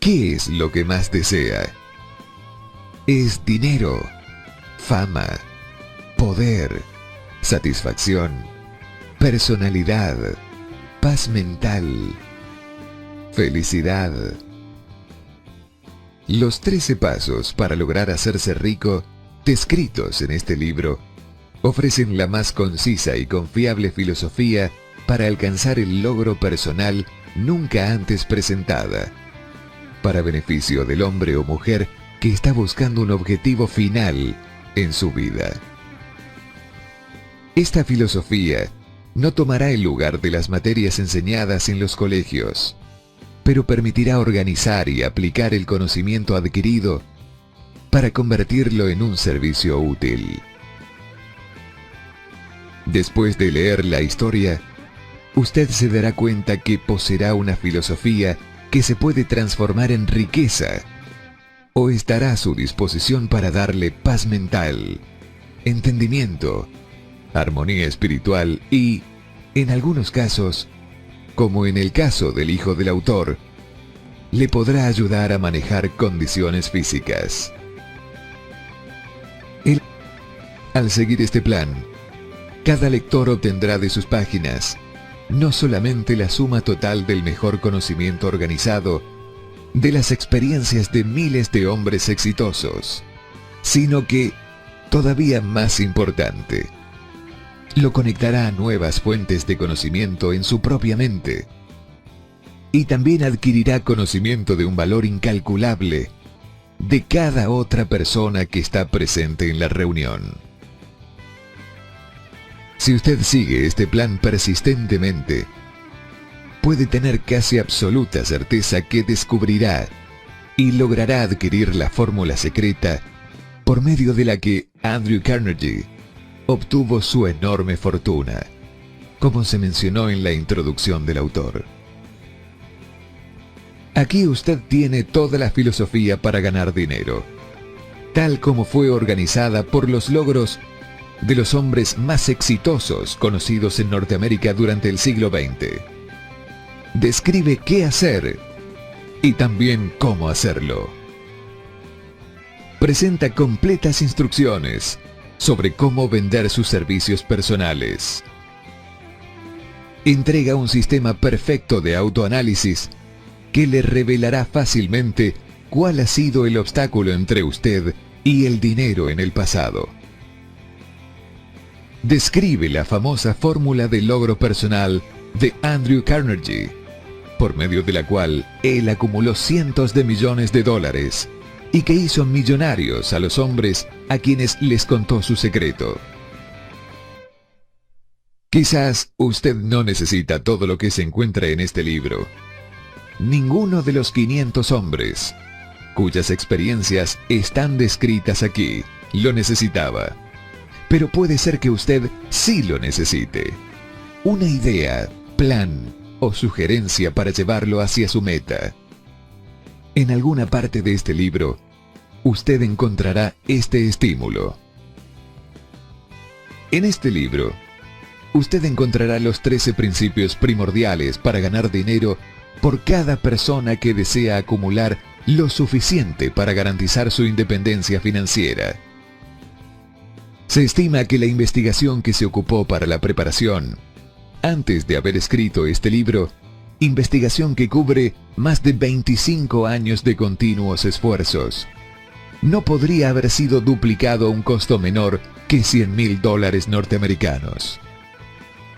¿Qué es lo que más desea? ¿Es dinero, fama, poder, satisfacción, personalidad, paz mental, felicidad? Los 13 pasos para lograr hacerse rico, descritos en este libro, ofrecen la más concisa y confiable filosofía para alcanzar el logro personal nunca antes presentada, para beneficio del hombre o mujer que está buscando un objetivo final en su vida. Esta filosofía no tomará el lugar de las materias enseñadas en los colegios, pero permitirá organizar y aplicar el conocimiento adquirido para convertirlo en un servicio útil. Después de leer la historia, usted se dará cuenta que poseerá una filosofía que se puede transformar en riqueza, o estará a su disposición para darle paz mental, entendimiento, armonía espiritual y, en algunos casos, como en el caso del hijo del autor, le podrá ayudar a manejar condiciones físicas. Al seguir este plan, cada lector obtendrá de sus páginas no solamente la suma total del mejor conocimiento organizado de las experiencias de miles de hombres exitosos, sino que, todavía más importante, lo conectará a nuevas fuentes de conocimiento en su propia mente, y también adquirirá conocimiento de un valor incalculable de cada otra persona que está presente en la reunión. Si usted sigue este plan persistentemente, puede tener casi absoluta certeza que descubrirá y logrará adquirir la fórmula secreta por medio de la que Andrew Carnegie obtuvo su enorme fortuna, como se mencionó en la introducción del autor. Aquí usted tiene toda la filosofía para ganar dinero, tal como fue organizada por los logros de los hombres más exitosos conocidos en Norteamérica durante el siglo XX. Describe qué hacer y también cómo hacerlo. Presenta completas instrucciones sobre cómo vender sus servicios personales. Entrega un sistema perfecto de autoanálisis que le revelará fácilmente cuál ha sido el obstáculo entre usted y el dinero en el pasado. Describe la famosa fórmula de logro personal de Andrew Carnegie, por medio de la cual él acumuló cientos de millones de dólares y que hizo millonarios a los hombres a quienes les contó su secreto. Quizás usted no necesita todo lo que se encuentra en este libro. Ninguno de los 500 hombres, cuyas experiencias están descritas aquí, lo necesitaba. Pero puede ser que usted sí lo necesite. Una idea, plan o sugerencia para llevarlo hacia su meta. En alguna parte de este libro, usted encontrará este estímulo. En este libro, usted encontrará los 13 principios primordiales para ganar dinero por cada persona que desea acumular lo suficiente para garantizar su independencia financiera. Se estima que la investigación que se ocupó para la preparación, antes de haber escrito este libro, investigación que cubre más de 25 años de continuos esfuerzos, no podría haber sido duplicado a un costo menor que $100,000 norteamericanos.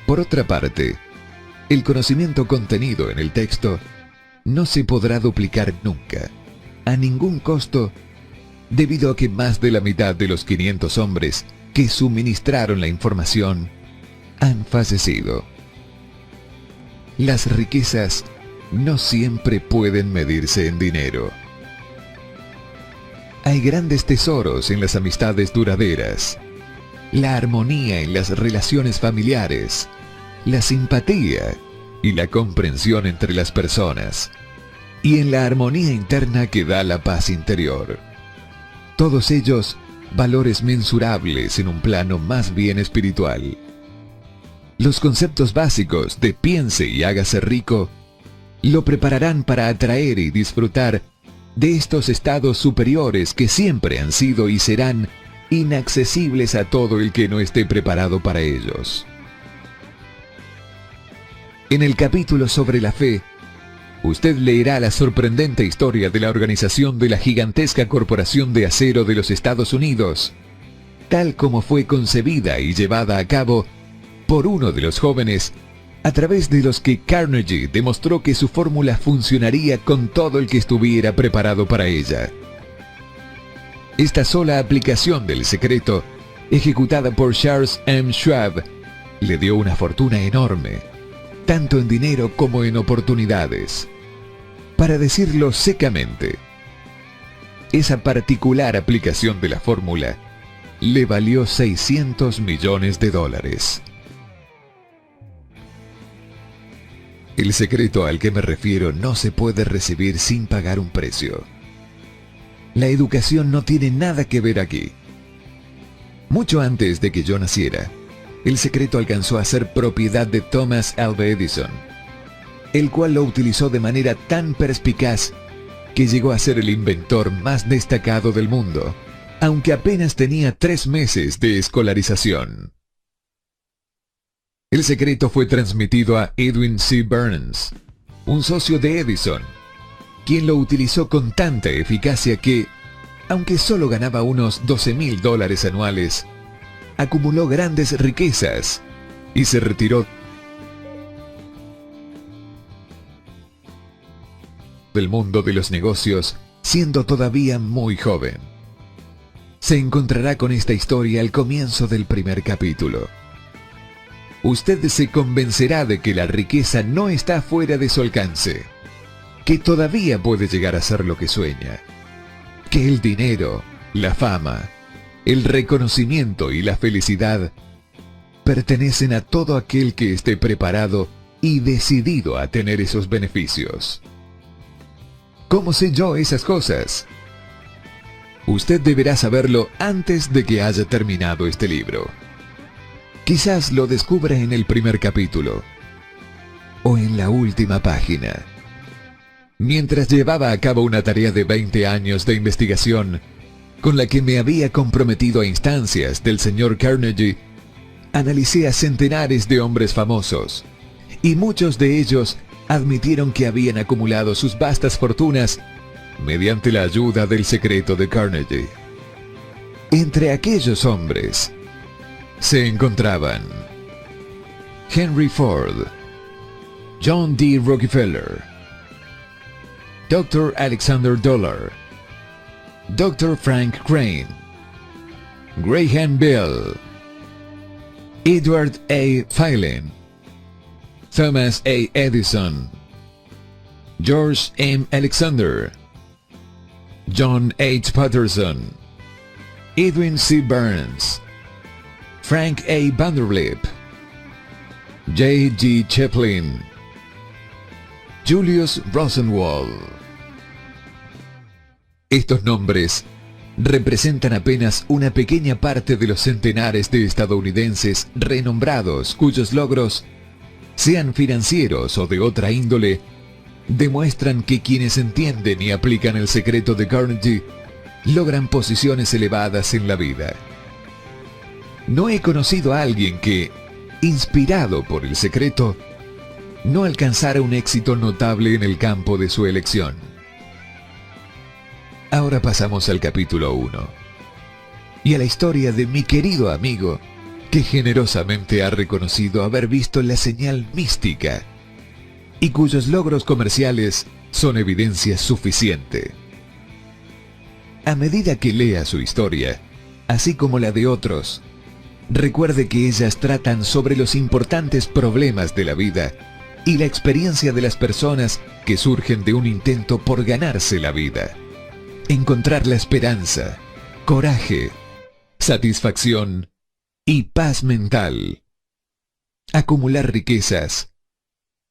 Por otra parte, el conocimiento contenido en el texto no se podrá duplicar nunca, a ningún costo, debido a que más de la mitad de los 500 hombres que suministraron la información han fallecido. Las riquezas no siempre pueden medirse en dinero. Hay grandes tesoros en las amistades duraderas, la armonía en las relaciones familiares, la simpatía y la comprensión entre las personas, y en la armonía interna que da la paz interior. Todos ellos valores mensurables en un plano más bien espiritual. Los conceptos básicos de piense y hágase rico lo prepararán para atraer y disfrutar de estos estados superiores que siempre han sido y serán inaccesibles a todo el que no esté preparado para ellos. En el capítulo sobre la fe, usted leerá la sorprendente historia de la organización de la gigantesca corporación de acero de los Estados Unidos, tal como fue concebida y llevada a cabo por uno de los jóvenes, a través de los que Carnegie demostró que su fórmula funcionaría con todo el que estuviera preparado para ella. Esta sola aplicación del secreto, ejecutada por Charles M. Schwab, le dio una fortuna enorme, tanto en dinero como en oportunidades. Para decirlo secamente, esa particular aplicación de la fórmula le valió $600 millones. El secreto al que me refiero no se puede recibir sin pagar un precio. La educación no tiene nada que ver aquí. Mucho antes de que yo naciera, el secreto alcanzó a ser propiedad de Thomas Alva Edison, el cual lo utilizó de manera tan perspicaz que llegó a ser el inventor más destacado del mundo, aunque apenas tenía 3 meses de escolarización. El secreto fue transmitido a Edwin C. Burns, un socio de Edison, quien lo utilizó con tanta eficacia que, aunque solo ganaba unos $12,000 anuales, acumuló grandes riquezas y se retiró del mundo de los negocios siendo todavía muy joven. Se encontrará con esta historia al comienzo del primer capítulo. Usted se convencerá de que la riqueza no está fuera de su alcance, que todavía puede llegar a ser lo que sueña, que el dinero, la fama, el reconocimiento y la felicidad pertenecen a todo aquel que esté preparado y decidido a tener esos beneficios. ¿Cómo sé yo esas cosas? Usted deberá saberlo antes de que haya terminado este libro. Quizás lo descubra en el primer capítulo o en la última página. Mientras llevaba a cabo una tarea de 20 años de investigación, con la que me había comprometido a instancias del señor Carnegie, analicé a centenares de hombres famosos, y muchos de ellos admitieron que habían acumulado sus vastas fortunas mediante la ayuda del secreto de Carnegie. Entre aquellos hombres se encontraban Henry Ford, John D. Rockefeller, Dr. Alexander Dollar, Dr. Frank Crane, Graham Bell, Edward A. Phelan, Thomas A. Edison, George M. Alexander, John H. Patterson, Edwin C. Burns, Frank A. Vanderlip, J. G. Chaplin, Julius Rosenwald. Estos nombres representan apenas una pequeña parte de los centenares de estadounidenses renombrados cuyos logros, sean financieros o de otra índole, demuestran que quienes entienden y aplican el secreto de Carnegie logran posiciones elevadas en la vida. No he conocido a alguien que, inspirado por el secreto, no alcanzara un éxito notable en el campo de su elección. Ahora pasamos al capítulo 1 y a la historia de mi querido amigo que generosamente ha reconocido haber visto la señal mística y cuyos logros comerciales son evidencia suficiente. A medida que lea su historia, así como la de otros, recuerde que ellas tratan sobre los importantes problemas de la vida y la experiencia de las personas que surgen de un intento por ganarse la vida, encontrar la esperanza, coraje, satisfacción y paz mental, acumular riquezas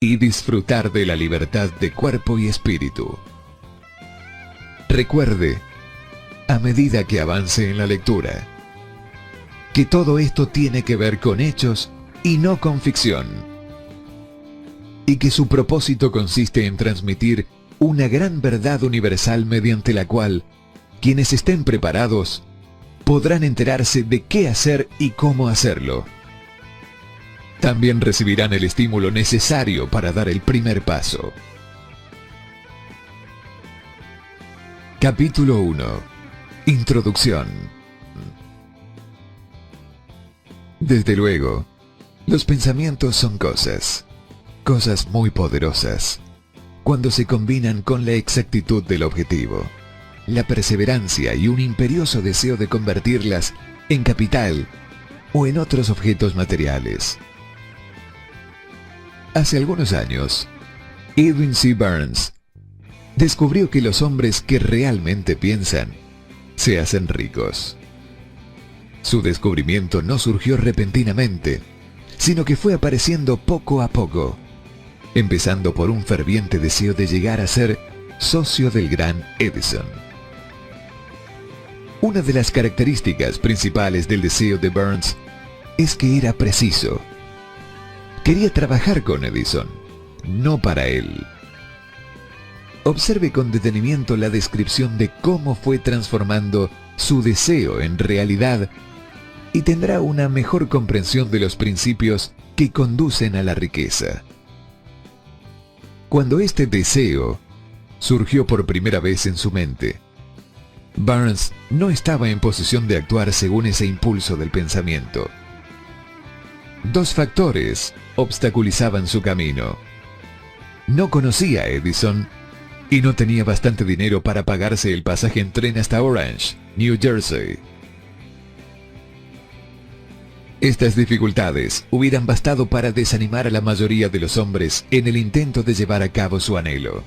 y disfrutar de la libertad de cuerpo y espíritu. Recuerde, a medida que avance en la lectura, que todo esto tiene que ver con hechos y no con ficción, y que su propósito consiste en transmitir una gran verdad universal mediante la cual quienes estén preparados podrán enterarse de qué hacer y cómo hacerlo. También recibirán el estímulo necesario para dar el primer paso. Capítulo 1. Introducción. Desde luego, los pensamientos son cosas muy poderosas, cuando se combinan con la exactitud del objetivo, la perseverancia y un imperioso deseo de convertirlas en capital o en otros objetos materiales. Hace algunos años, Edwin C. Burns descubrió que los hombres que realmente piensan se hacen ricos. Su descubrimiento no surgió repentinamente, sino que fue apareciendo poco a poco, empezando por un ferviente deseo de llegar a ser socio del gran Edison. Una de las características principales del deseo de Burns es que era preciso. Quería trabajar con Edison, no para él. Observe con detenimiento la descripción de cómo fue transformando su deseo en realidad y tendrá una mejor comprensión de los principios que conducen a la riqueza. Cuando este deseo surgió por primera vez en su mente, Burns no estaba en posición de actuar según ese impulso del pensamiento. Dos factores obstaculizaban su camino. No conocía a Edison y no tenía bastante dinero para pagarse el pasaje en tren hasta Orange, New Jersey. Estas dificultades hubieran bastado para desanimar a la mayoría de los hombres en el intento de llevar a cabo su anhelo.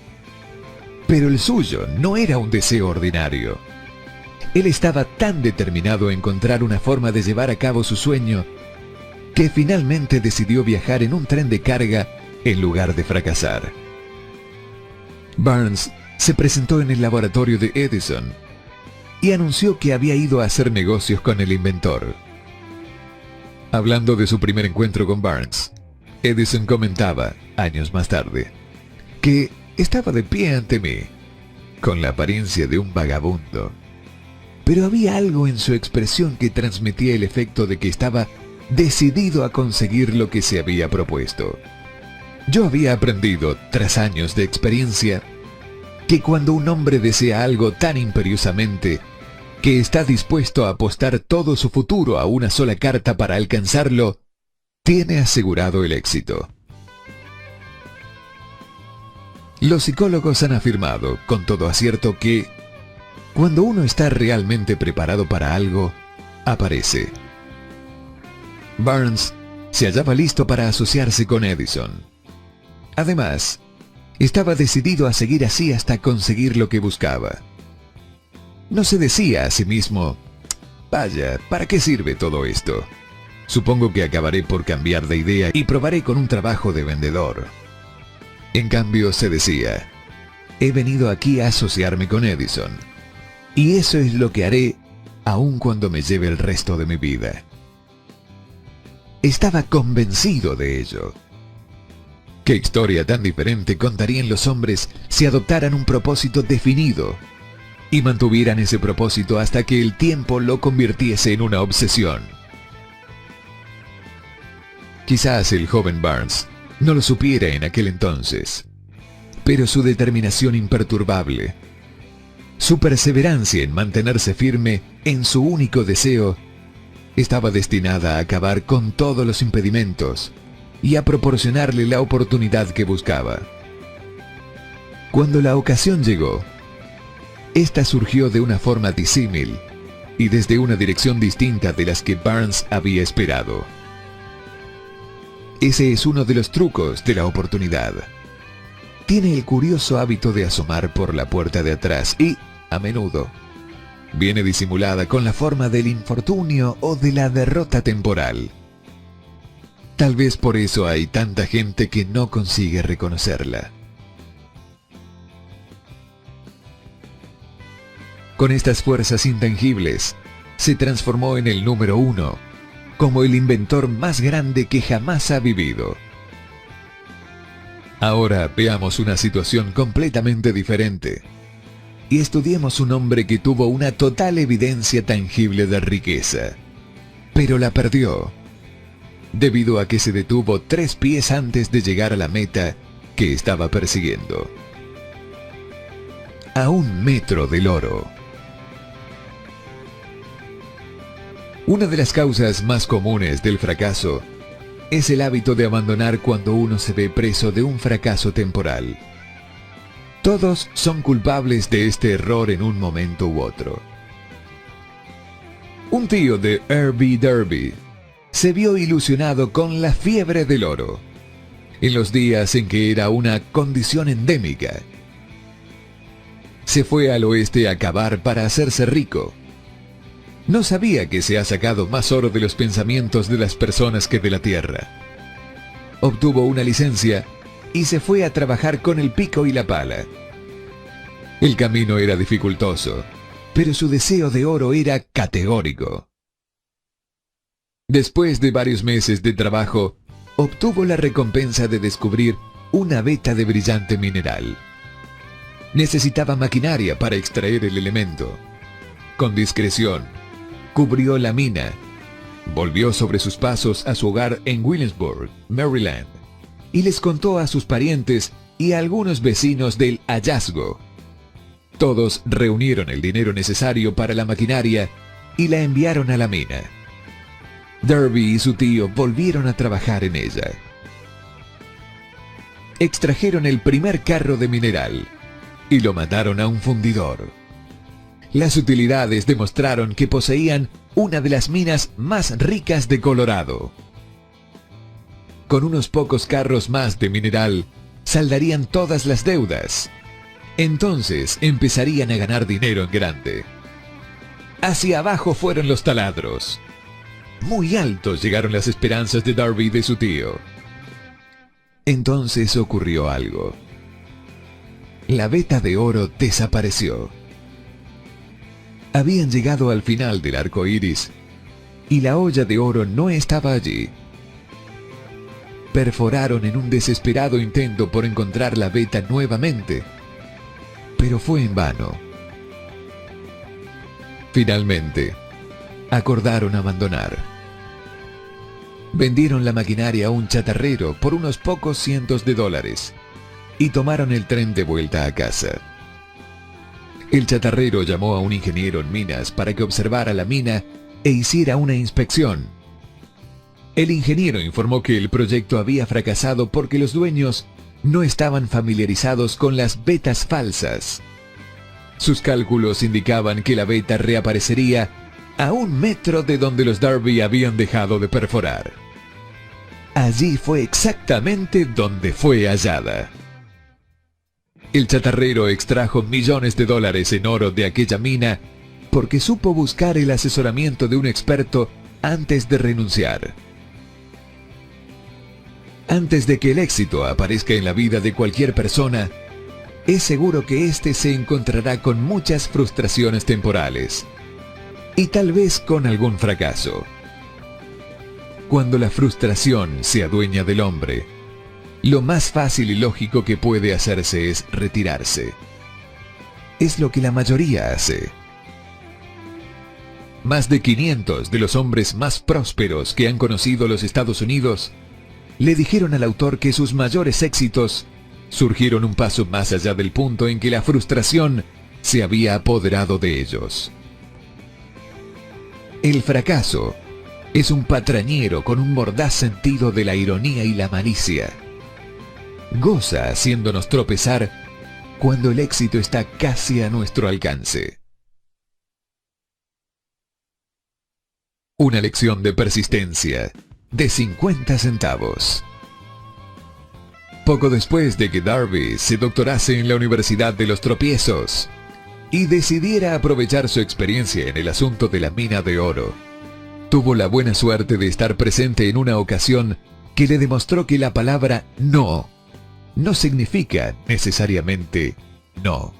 Pero el suyo no era un deseo ordinario. Él estaba tan determinado a encontrar una forma de llevar a cabo su sueño que finalmente decidió viajar en un tren de carga en lugar de fracasar. Burns se presentó en el laboratorio de Edison y anunció que había ido a hacer negocios con el inventor. Hablando de su primer encuentro con Burns, Edison comentaba, años más tarde, que estaba de pie ante mí, con la apariencia de un vagabundo. Pero había algo en su expresión que transmitía el efecto de que estaba decidido a conseguir lo que se había propuesto. Yo había aprendido, tras años de experiencia, que cuando un hombre desea algo tan imperiosamente, que está dispuesto a apostar todo su futuro a una sola carta para alcanzarlo, tiene asegurado el éxito. Los psicólogos han afirmado, con todo acierto, que cuando uno está realmente preparado para algo, aparece. Burns se hallaba listo para asociarse con Edison. Además, estaba decidido a seguir así hasta conseguir lo que buscaba. No se decía a sí mismo, vaya, ¿para qué sirve todo esto? Supongo que acabaré por cambiar de idea y probaré con un trabajo de vendedor. En cambio, se decía, he venido aquí a asociarme con Edison, y eso es lo que haré aun cuando me lleve el resto de mi vida. Estaba convencido de ello. ¿Qué historia tan diferente contarían los hombres si adoptaran un propósito definido y mantuvieran ese propósito hasta que el tiempo lo convirtiese en una obsesión? Quizás el joven Burns no lo supiera en aquel entonces, pero su determinación imperturbable, su perseverancia en mantenerse firme en su único deseo, estaba destinada a acabar con todos los impedimentos y a proporcionarle la oportunidad que buscaba. Cuando la ocasión llegó, esta surgió de una forma disímil y desde una dirección distinta de las que Burns había esperado. Ese es uno de los trucos de la oportunidad. Tiene el curioso hábito de asomar por la puerta de atrás y, a menudo, viene disimulada con la forma del infortunio o de la derrota temporal. Tal vez por eso hay tanta gente que no consigue reconocerla. Con estas fuerzas intangibles, se transformó en el número 1, como el inventor más grande que jamás ha vivido. Ahora veamos una situación completamente diferente y estudiemos un hombre que tuvo una total evidencia tangible de riqueza, pero la perdió, debido a que se detuvo 3 pies antes de llegar a la meta que estaba persiguiendo. A 1 metro del oro. Una de las causas más comunes del fracaso es el hábito de abandonar cuando uno se ve preso de un fracaso temporal. Todos son culpables de este error en un momento u otro. Un tío de R.B. Derby se vio ilusionado con la fiebre del oro, en los días en que era una condición endémica. Se fue al oeste a cavar para hacerse rico. No sabía que se ha sacado más oro de los pensamientos de las personas que de la tierra. Obtuvo una licencia y se fue a trabajar con el pico y la pala. El camino era dificultoso, pero su deseo de oro era categórico. Después de varios meses de trabajo, obtuvo la recompensa de descubrir una veta de brillante mineral. Necesitaba maquinaria para extraer el elemento. Con discreción, cubrió la mina, volvió sobre sus pasos a su hogar en Williamsburg, Maryland, y les contó a sus parientes y a algunos vecinos del hallazgo. Todos reunieron el dinero necesario para la maquinaria y la enviaron a la mina. Derby y su tío volvieron a trabajar en ella. Extrajeron el primer carro de mineral y lo mandaron a un fundidor. Las utilidades demostraron que poseían una de las minas más ricas de Colorado. Con unos pocos carros más de mineral, saldarían todas las deudas. Entonces empezarían a ganar dinero en grande. Hacia abajo fueron los taladros. Muy altos llegaron las esperanzas de Derby y de su tío. Entonces ocurrió algo. La veta de oro desapareció. Habían llegado al final del arco iris y la olla de oro no estaba allí. Perforaron en un desesperado intento por encontrar la veta nuevamente, pero fue en vano. Finalmente, acordaron abandonar. Vendieron la maquinaria a un chatarrero por unos pocos cientos de dólares y tomaron el tren de vuelta a casa. El chatarrero llamó a un ingeniero en minas para que observara la mina e hiciera una inspección. El ingeniero informó que el proyecto había fracasado porque los dueños no estaban familiarizados con las vetas falsas. Sus cálculos indicaban que la veta reaparecería a 1 metro de donde los Derby habían dejado de perforar. Allí fue exactamente donde fue hallada. El chatarrero extrajo millones de dólares en oro de aquella mina porque supo buscar el asesoramiento de un experto antes de renunciar. Antes de que el éxito aparezca en la vida de cualquier persona, es seguro que éste se encontrará con muchas frustraciones temporales y tal vez con algún fracaso. Cuando la frustración se adueña del hombre, lo más fácil y lógico que puede hacerse es retirarse. Es lo que la mayoría hace. Más de 500 de los hombres más prósperos que han conocido los Estados Unidos le dijeron al autor que sus mayores éxitos surgieron un paso más allá del punto en que la frustración se había apoderado de ellos. El fracaso es un patrañero con un mordaz sentido de la ironía y la malicia. Goza haciéndonos tropezar cuando el éxito está casi a nuestro alcance. Una lección de persistencia de 50 centavos. Poco después de que Derby se doctorase en la Universidad de los Tropiezos y decidiera aprovechar su experiencia en el asunto de la mina de oro, tuvo la buena suerte de estar presente en una ocasión que le demostró que la palabra no significa necesariamente no.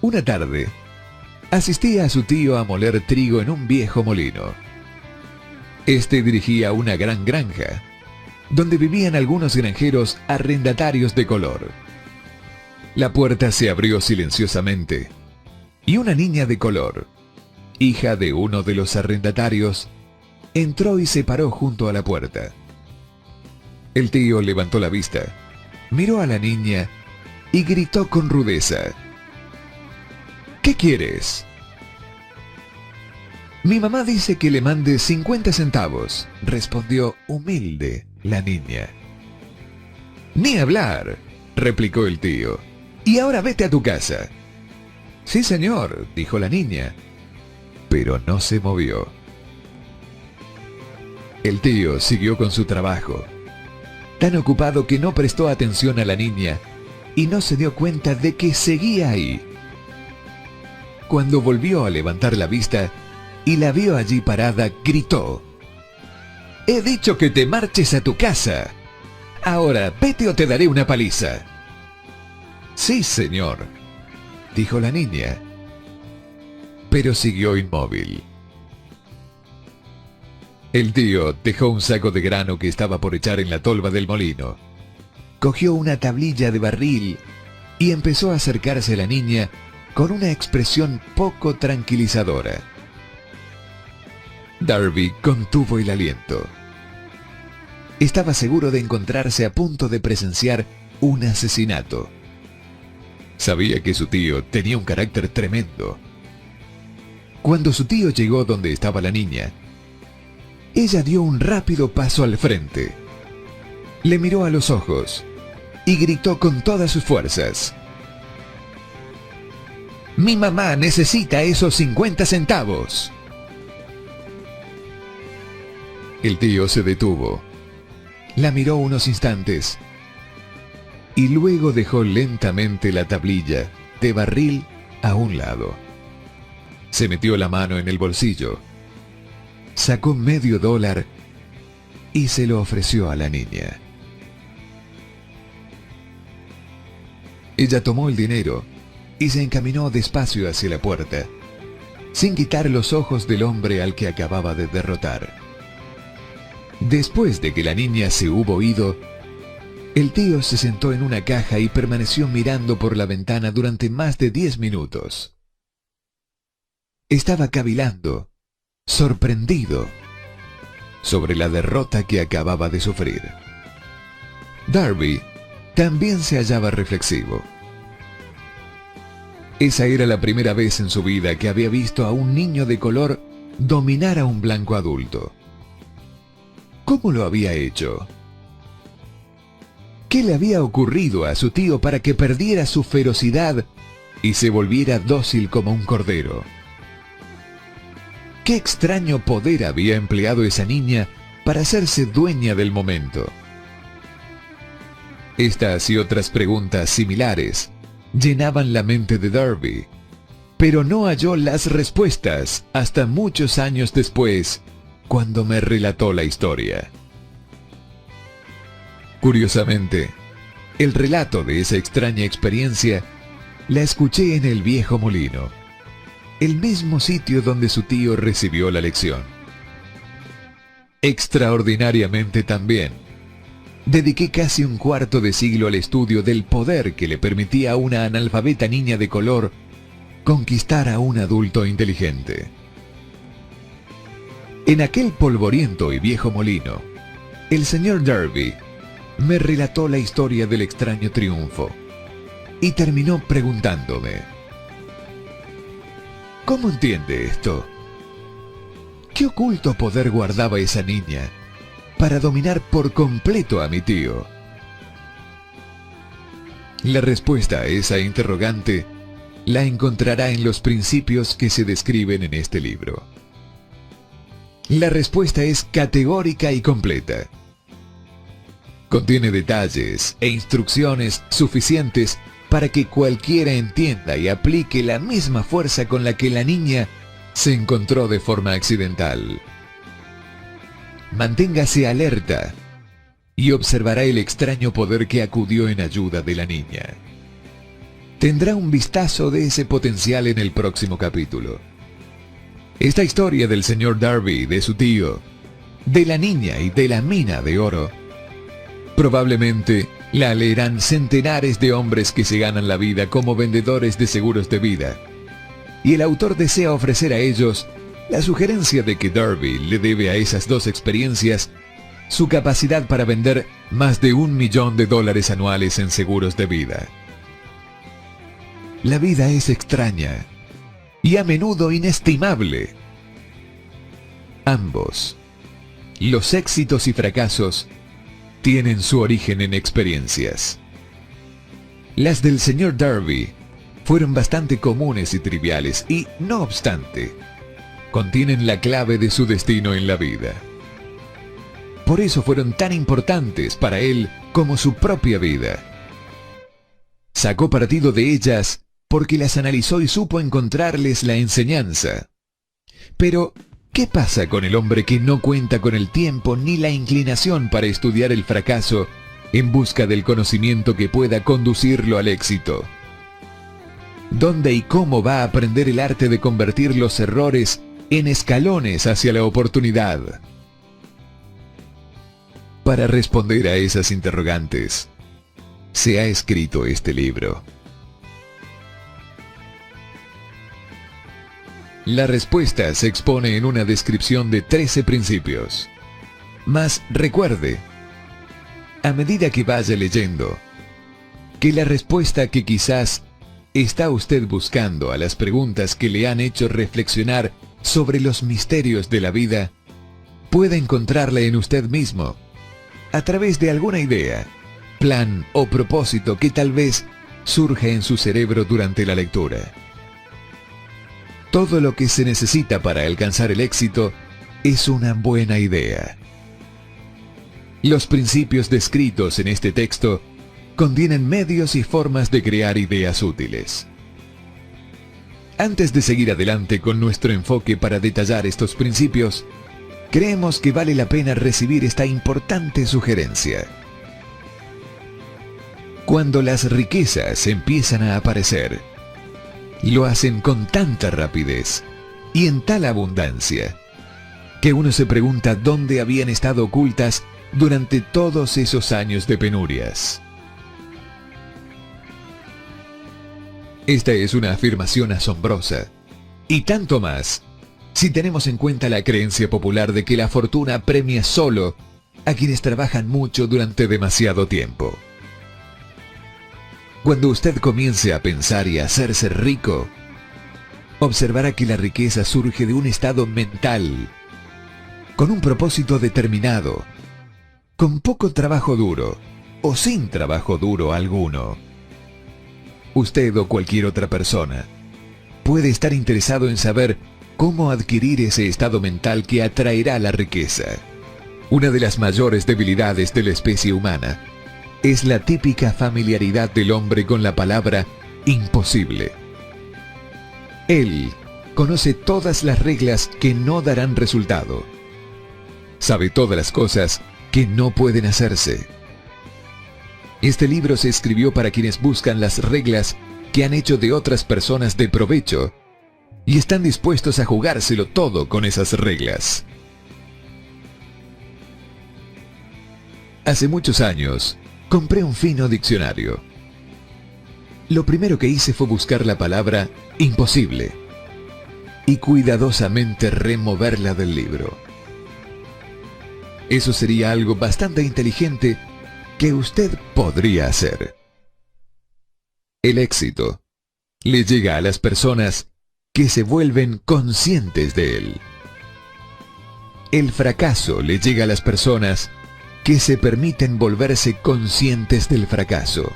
Una tarde, asistía a su tío a moler trigo en un viejo molino. Este dirigía una gran granja, donde vivían algunos granjeros arrendatarios de color. La puerta se abrió silenciosamente, y una niña de color, hija de uno de los arrendatarios, entró y se paró junto a la puerta. El tío levantó la vista, miró a la niña y gritó con rudeza: ¿Qué quieres? Mi mamá dice que le mande 50 centavos, respondió humilde la niña. Ni hablar, replicó el tío. Y ahora vete a tu casa. Sí, señor, dijo la niña, pero no se movió. El tío siguió con su trabajo, tan ocupado que no prestó atención a la niña y no se dio cuenta de que seguía ahí. Cuando volvió a levantar la vista y la vio allí parada, gritó: «He dicho que te marches a tu casa. Ahora vete o te daré una paliza». «Sí, señor», dijo la niña, pero siguió inmóvil. El tío dejó un saco de grano que estaba por echar en la tolva del molino. Cogió una tablilla de barril y empezó a acercarse a la niña con una expresión poco tranquilizadora. Darby contuvo el aliento. Estaba seguro de encontrarse a punto de presenciar un asesinato. Sabía que su tío tenía un carácter tremendo. Cuando su tío llegó donde estaba la niña, ella dio un rápido paso al frente. Le miró a los ojos y gritó con todas sus fuerzas: «Mi mamá necesita esos 50 centavos». El tío se detuvo, la miró unos instantes y luego dejó lentamente la tablilla de barril a un lado. Se metió la mano en el bolsillo, sacó $0.50 y se lo ofreció a la niña. Ella tomó el dinero y se encaminó despacio hacia la puerta, sin quitar los ojos del hombre al que acababa de derrotar. Después de que la niña se hubo ido, el tío se sentó en una caja y permaneció mirando por la ventana durante más de 10 minutos. Estaba cavilando, sorprendido, sobre la derrota que acababa de sufrir. Darby también se hallaba reflexivo. Esa era la primera vez en su vida que había visto a un niño de color dominar a un blanco adulto. ¿Cómo lo había hecho? ¿Qué le había ocurrido a su tío para que perdiera su ferocidad y se volviera dócil como un cordero? ¿Qué extraño poder había empleado esa niña para hacerse dueña del momento? Estas y otras preguntas similares llenaban la mente de Darby, pero no halló las respuestas hasta muchos años después, cuando me relató la historia. Curiosamente, el relato de esa extraña experiencia la escuché en el viejo molino, el mismo sitio donde su tío recibió la lección. Extraordinariamente también, dediqué casi un cuarto de siglo al estudio del poder que le permitía a una analfabeta niña de color conquistar a un adulto inteligente. En aquel polvoriento y viejo molino, el señor Darby me relató la historia del extraño triunfo y terminó preguntándome: ¿cómo entiende esto? ¿Qué oculto poder guardaba esa niña para dominar por completo a mi tío? La respuesta a esa interrogante la encontrará en los principios que se describen en este libro. La respuesta es categórica y completa. Contiene detalles e instrucciones suficientes para que cualquiera entienda y aplique la misma fuerza con la que la niña se encontró de forma accidental. Manténgase alerta y observará el extraño poder que acudió en ayuda de la niña. Tendrá un vistazo de ese potencial en el próximo capítulo. Esta historia del señor Darby, de su tío, de la niña y de la mina de oro, Probablemente la leerán centenares de hombres que se ganan la vida como vendedores de seguros de vida. Y el autor desea ofrecer a ellos la sugerencia de que Darby le debe a esas dos experiencias su capacidad para vender más de $1 millón anuales en seguros de vida. La vida es extraña y a menudo inestimable. Ambos, los éxitos y fracasos, tienen su origen en experiencias. Las del señor Darby fueron bastante comunes y triviales y, no obstante, contienen la clave de su destino en la vida. Por eso fueron tan importantes para él como su propia vida. Sacó partido de ellas porque las analizó y supo encontrarles la enseñanza. Pero, ¿qué pasa con el hombre que no cuenta con el tiempo ni la inclinación para estudiar el fracaso en busca del conocimiento que pueda conducirlo al éxito? ¿Dónde y cómo va a aprender el arte de convertir los errores en escalones hacia la oportunidad? Para responder a esas interrogantes, se ha escrito este libro. La respuesta se expone en una descripción de 13 principios. Mas recuerde, a medida que vaya leyendo, que la respuesta que quizás está usted buscando a las preguntas que le han hecho reflexionar sobre los misterios de la vida, puede encontrarla en usted mismo, a través de alguna idea, plan o propósito que tal vez surja en su cerebro durante la lectura. Todo lo que se necesita para alcanzar el éxito es una buena idea. Los principios descritos en este texto contienen medios y formas de crear ideas útiles. Antes de seguir adelante con nuestro enfoque para detallar estos principios, creemos que vale la pena recibir esta importante sugerencia. Cuando las riquezas empiezan a aparecer, lo hacen con tanta rapidez y en tal abundancia, que uno se pregunta dónde habían estado ocultas durante todos esos años de penurias. Esta es una afirmación asombrosa, y tanto más si tenemos en cuenta la creencia popular de que la fortuna premia solo a quienes trabajan mucho durante demasiado tiempo. Cuando usted comience a pensar y a hacerse rico, observará que la riqueza surge de un estado mental, con un propósito determinado, con poco trabajo duro o sin trabajo duro alguno. Usted o cualquier otra persona puede estar interesado en saber cómo adquirir ese estado mental que atraerá la riqueza. Una de las mayores debilidades de la especie humana es la típica familiaridad del hombre con la palabra imposible. Él conoce todas las reglas que no darán resultado. Sabe todas las cosas que no pueden hacerse. Este libro se escribió para quienes buscan las reglas que han hecho de otras personas de provecho y están dispuestos a jugárselo todo con esas reglas. Hace muchos años, compré un fino diccionario. Lo primero que hice fue buscar la palabra imposible y cuidadosamente removerla del libro. Eso sería algo bastante inteligente que usted podría hacer. El éxito le llega a las personas que se vuelven conscientes de él. El fracaso le llega a las personas que se permiten volverse conscientes del fracaso.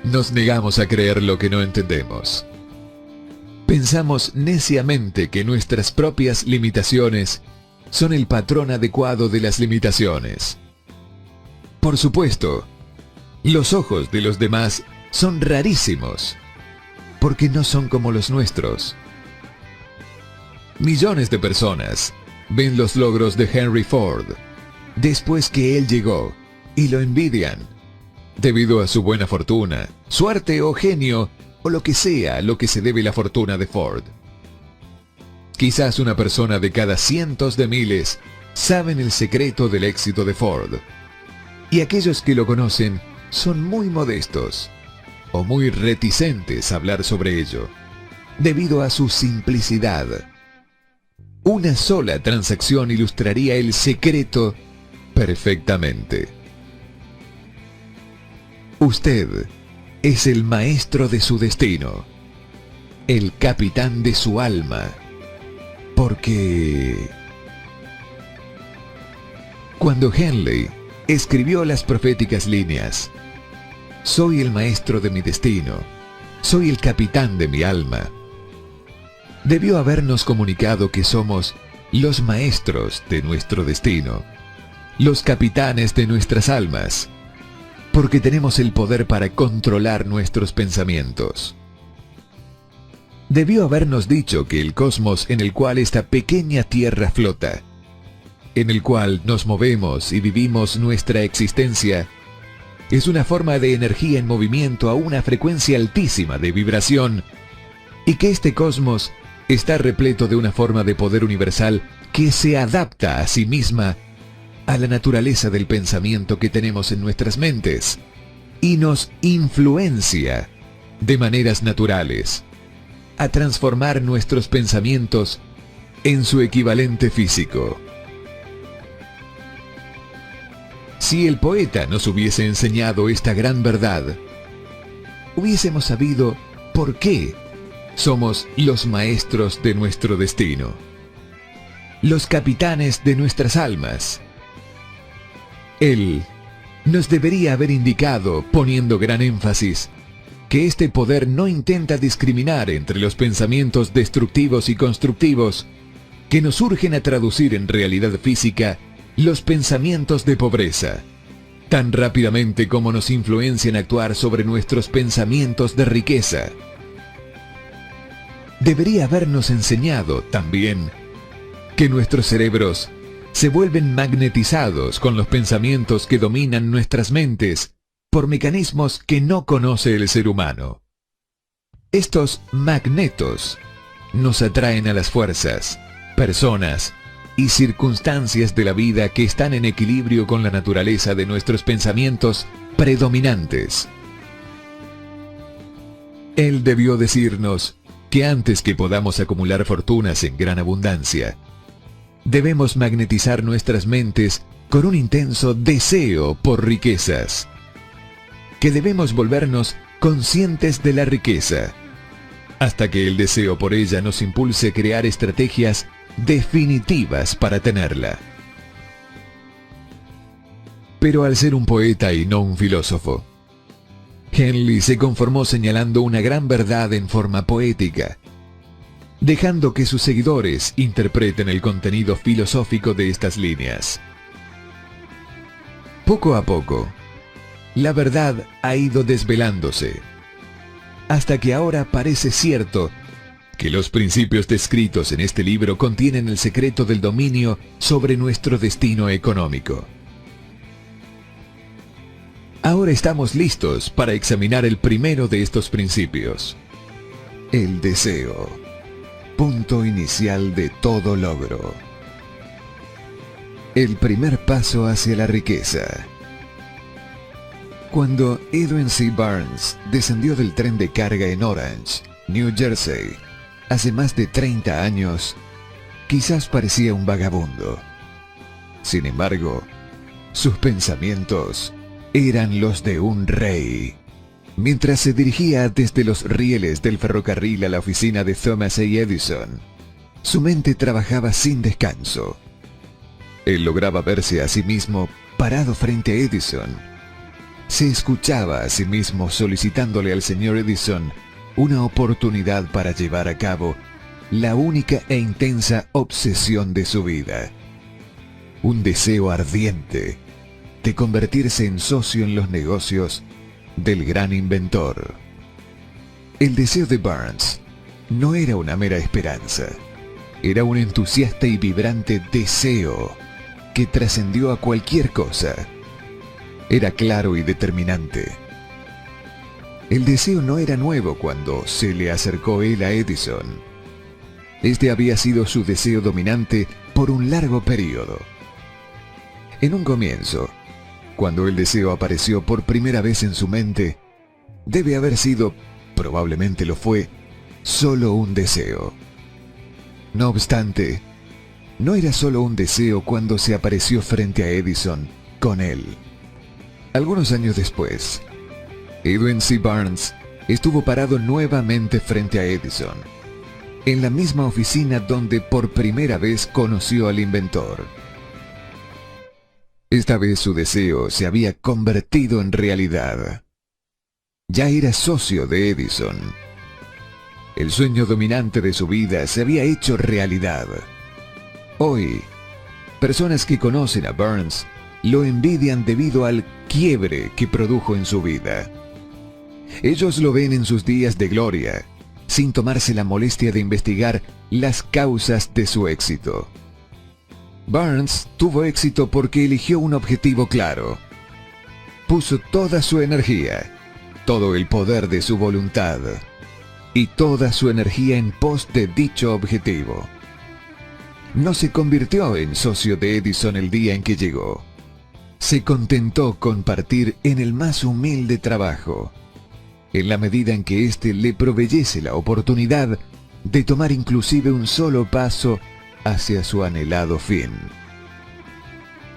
Nos negamos a creer lo que no entendemos. Pensamos neciamente que nuestras propias limitaciones son el patrón adecuado de las limitaciones. Por supuesto, los ojos de los demás son rarísimos, porque no son como los nuestros. Millones de personas ven los logros de Henry Ford después que él llegó y lo envidian, debido a su buena fortuna, suerte o genio, o lo que sea a lo que se debe la fortuna de Ford. Quizás una persona de cada cientos de miles saben el secreto del éxito de Ford, y aquellos que lo conocen son muy modestos o muy reticentes a hablar sobre ello, debido a su simplicidad. Una sola transacción ilustraría el secreto perfectamente. Usted es el maestro de su destino, el capitán de su alma, porque cuando Henley escribió las proféticas líneas, soy el maestro de mi destino, soy el capitán de mi alma, debió habernos comunicado que somos los maestros de nuestro destino, los capitanes de nuestras almas, porque tenemos el poder para controlar nuestros pensamientos. Debió habernos dicho que el cosmos en el cual esta pequeña tierra flota, en el cual nos movemos y vivimos nuestra existencia, es una forma de energía en movimiento a una frecuencia altísima de vibración, y que este cosmos está repleto de una forma de poder universal que se adapta a sí misma a la naturaleza del pensamiento que tenemos en nuestras mentes y nos influencia de maneras naturales a transformar nuestros pensamientos en su equivalente físico. Si el poeta nos hubiese enseñado esta gran verdad, hubiésemos sabido por qué somos los maestros de nuestro destino, los capitanes de nuestras almas. Él nos debería haber indicado, poniendo gran énfasis, que este poder no intenta discriminar entre los pensamientos destructivos y constructivos que nos urgen a traducir en realidad física los pensamientos de pobreza, tan rápidamente como nos influencian a actuar sobre nuestros pensamientos de riqueza. Debería habernos enseñado también que nuestros cerebros se vuelven magnetizados con los pensamientos que dominan nuestras mentes por mecanismos que no conoce el ser humano. Estos magnetos nos atraen a las fuerzas, personas y circunstancias de la vida que están en equilibrio con la naturaleza de nuestros pensamientos predominantes. Él debió decirnos que antes que podamos acumular fortunas en gran abundancia, debemos magnetizar nuestras mentes con un intenso deseo por riquezas, que debemos volvernos conscientes de la riqueza, hasta que el deseo por ella nos impulse a crear estrategias definitivas para tenerla. Pero al ser un poeta y no un filósofo, Henley se conformó señalando una gran verdad en forma poética, dejando que sus seguidores interpreten el contenido filosófico de estas líneas. Poco a poco, la verdad ha ido desvelándose, hasta que ahora parece cierto que los principios descritos en este libro contienen el secreto del dominio sobre nuestro destino económico. Ahora estamos listos para examinar el primero de estos principios: el deseo, punto inicial de todo logro. El primer paso hacia la riqueza. Cuando Edwin C. Burns descendió del tren de carga en Orange, New Jersey, hace más de 30 años, quizás parecía un vagabundo. Sin embargo, sus pensamientos eran los de un rey. Mientras se dirigía desde los rieles del ferrocarril a la oficina de Thomas A. Edison, su mente trabajaba sin descanso. Él lograba verse a sí mismo parado frente a Edison. Se escuchaba a sí mismo solicitándole al señor Edison una oportunidad para llevar a cabo la única e intensa obsesión de su vida. Un deseo ardiente de convertirse en socio en los negocios del gran inventor. El deseo de Burns no era una mera esperanza, era un entusiasta y vibrante deseo que trascendió a cualquier cosa. Era claro y determinante. El deseo no era nuevo cuando se le acercó él a Edison. Este había sido su deseo dominante por un largo periodo. En un comienzo, Cuando el deseo apareció por primera vez en su mente, debe haber sido, probablemente lo fue, solo un deseo. No obstante, no era solo un deseo cuando se apareció frente a Edison con él. Algunos años después, Edwin C. Burns estuvo parado nuevamente frente a Edison, en la misma oficina donde por primera vez conoció al inventor. Esta vez su deseo se había convertido en realidad. Ya era socio de Edison. El sueño dominante de su vida se había hecho realidad. Hoy, personas que conocen a Burns lo envidian debido al quiebre que produjo en su vida. Ellos lo ven en sus días de gloria, sin tomarse la molestia de investigar las causas de su éxito. Burns tuvo éxito porque eligió un objetivo claro. Puso toda su energía, todo el poder de su voluntad y toda su energía en pos de dicho objetivo. No se convirtió en socio de Edison el día en que llegó. Se contentó con partir en el más humilde trabajo, en la medida en que éste le proveyese la oportunidad de tomar inclusive un solo paso hacia su anhelado fin.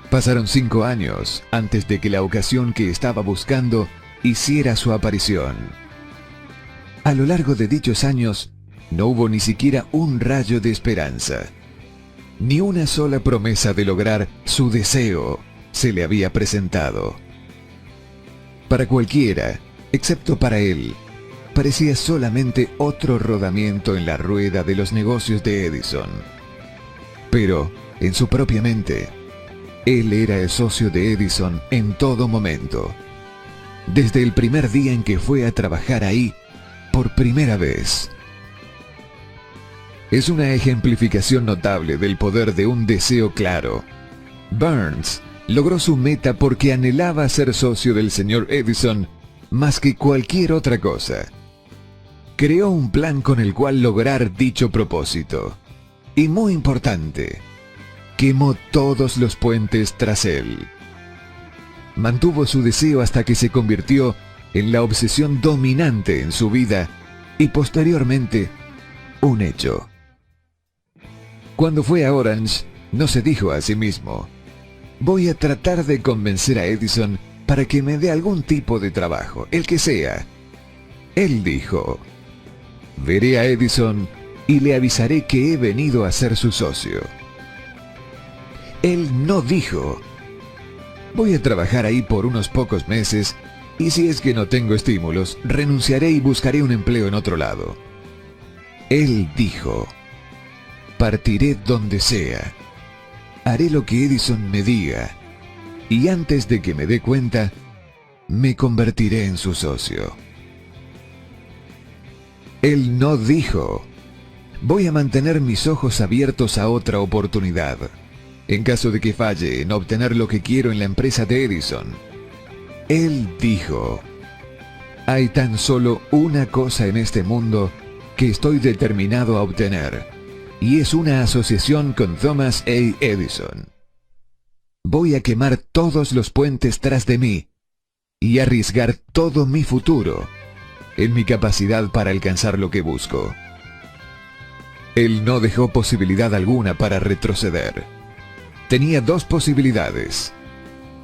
Pasaron 5 años antes de que la ocasión que estaba buscando hiciera su aparición. A lo largo de dichos años, no hubo ni siquiera un rayo de esperanza. Ni una sola promesa de lograr su deseo se le había presentado. Para cualquiera, excepto para él, parecía solamente otro rodamiento en la rueda de los negocios de Edison. Pero, en su propia mente, él era el socio de Edison en todo momento. Desde el primer día en que fue a trabajar ahí, por primera vez. Es una ejemplificación notable del poder de un deseo claro. Burns logró su meta porque anhelaba ser socio del señor Edison más que cualquier otra cosa. Creó un plan con el cual lograr dicho propósito. Y muy importante, quemó todos los puentes tras él. Mantuvo su deseo hasta que se convirtió en la obsesión dominante en su vida y posteriormente un hecho. Cuando fue a Orange, no se dijo a sí mismo: voy a tratar de convencer a Edison para que me dé algún tipo de trabajo, el que sea. Él dijo: veré a Edison y le avisaré que he venido a ser su socio. Él no dijo: voy a trabajar ahí por unos pocos meses y si es que no tengo estímulos, renunciaré y buscaré un empleo en otro lado. Él dijo: partiré donde sea. Haré lo que Edison me diga y antes de que me dé cuenta, me convertiré en su socio. Él no dijo: voy a mantener mis ojos abiertos a otra oportunidad, en caso de que falle en obtener lo que quiero en la empresa de Edison. Él dijo: hay tan solo una cosa en este mundo que estoy determinado a obtener, y es una asociación con Thomas A. Edison. Voy a quemar todos los puentes tras de mí y arriesgar todo mi futuro en mi capacidad para alcanzar lo que busco. Él no dejó posibilidad alguna para retroceder. Tenía 2 posibilidades: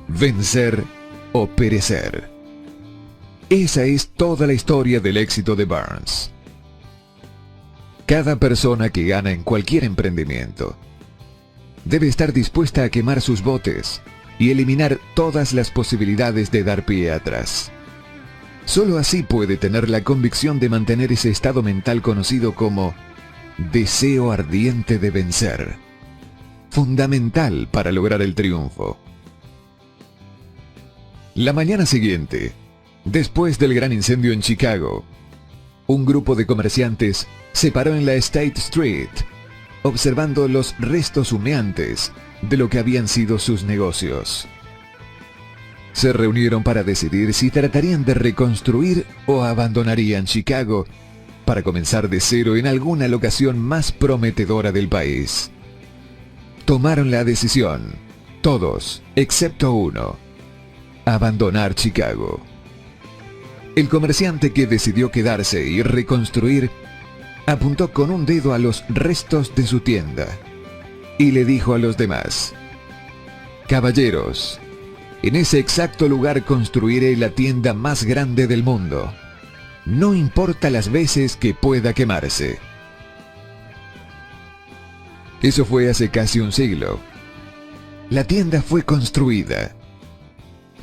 vencer o perecer. Esa es toda la historia del éxito de Burns. Cada persona que gana en cualquier emprendimiento debe estar dispuesta a quemar sus botes y eliminar todas las posibilidades de dar pie atrás. Solo así puede tener la convicción de mantener ese estado mental conocido como deseo ardiente de vencer, fundamental para lograr el triunfo. La mañana siguiente, después del gran incendio en Chicago, un grupo de comerciantes se paró en la State Street, observando los restos humeantes de lo que habían sido sus negocios. Se reunieron para decidir si tratarían de reconstruir o abandonarían Chicago para comenzar de cero en alguna locación más prometedora del país. Tomaron la decisión, todos, excepto uno. abandonar Chicago. El comerciante que decidió quedarse y reconstruir apuntó con un dedo a los restos de su tienda y le dijo a los demás: caballeros, en ese exacto lugar construiré la tienda más grande del mundo. No importa las veces que pueda quemarse. Eso fue hace casi un siglo. La tienda fue construida.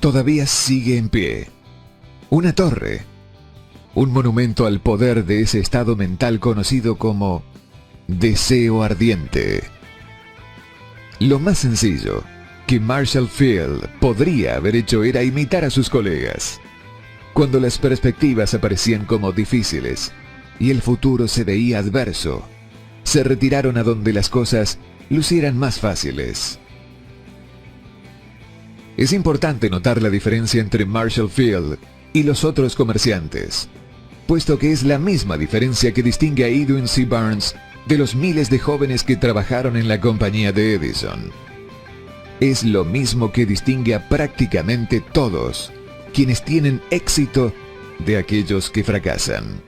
Todavía sigue en pie. Una torre. Un monumento al poder de ese estado mental conocido como deseo ardiente. Lo más sencillo que Marshall Field podría haber hecho era imitar a sus colegas. Cuando las perspectivas aparecían como difíciles y el futuro se veía adverso, se retiraron a donde las cosas lucieran más fáciles. Es importante notar la diferencia entre Marshall Field y los otros comerciantes, puesto que es la misma diferencia que distingue a Edwin C. Barnes de los miles de jóvenes que trabajaron en la compañía de Edison. Es lo mismo que distingue a prácticamente todos quienes tienen éxito de aquellos que fracasan.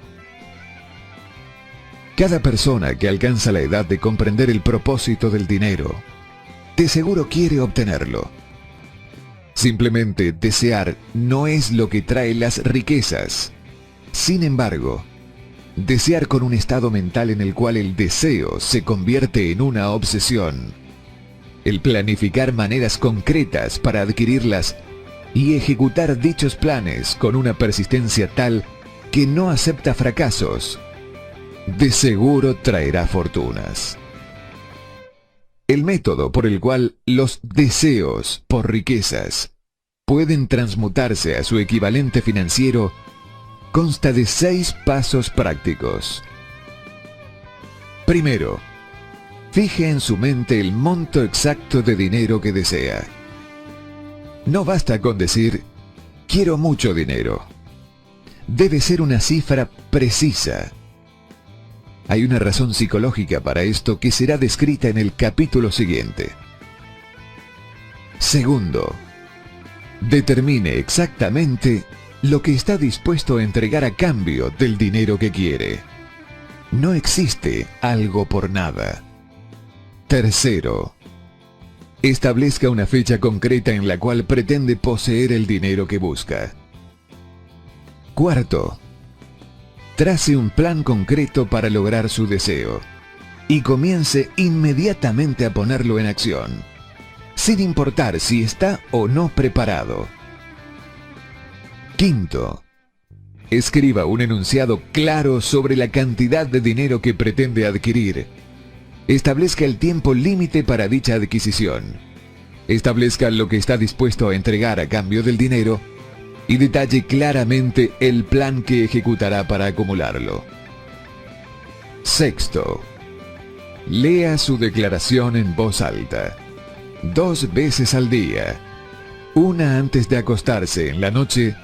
Cada persona que alcanza la edad de comprender el propósito del dinero, de seguro quiere obtenerlo. Simplemente desear no es lo que trae las riquezas. Sin embargo, desear con un estado mental en el cual el deseo se convierte en una obsesión, el planificar maneras concretas para adquirirlas y ejecutar dichos planes con una persistencia tal que no acepta fracasos, de seguro traerá fortunas. El método por el cual los deseos por riquezas pueden transmutarse a su equivalente financiero consta de 6 pasos prácticos. Primero, fije en su mente el monto exacto de dinero que desea. No basta con decir, quiero mucho dinero. Debe ser una cifra precisa. Hay una razón psicológica para esto que será descrita en el capítulo siguiente. Segundo, determine exactamente lo que está dispuesto a entregar a cambio del dinero que quiere. No existe algo por nada. Tercero, establezca una fecha concreta en la cual pretende poseer el dinero que busca. Cuarto, trace un plan concreto para lograr su deseo y comience inmediatamente a ponerlo en acción, sin importar si está o no preparado. Quinto, escriba un enunciado claro sobre la cantidad de dinero que pretende adquirir. Establezca el tiempo límite para dicha adquisición. Establezca lo que está dispuesto a entregar a cambio del dinero y detalle claramente el plan que ejecutará para acumularlo. Sexto, lea su declaración en voz alta, 2 veces al día, una antes de acostarse en la noche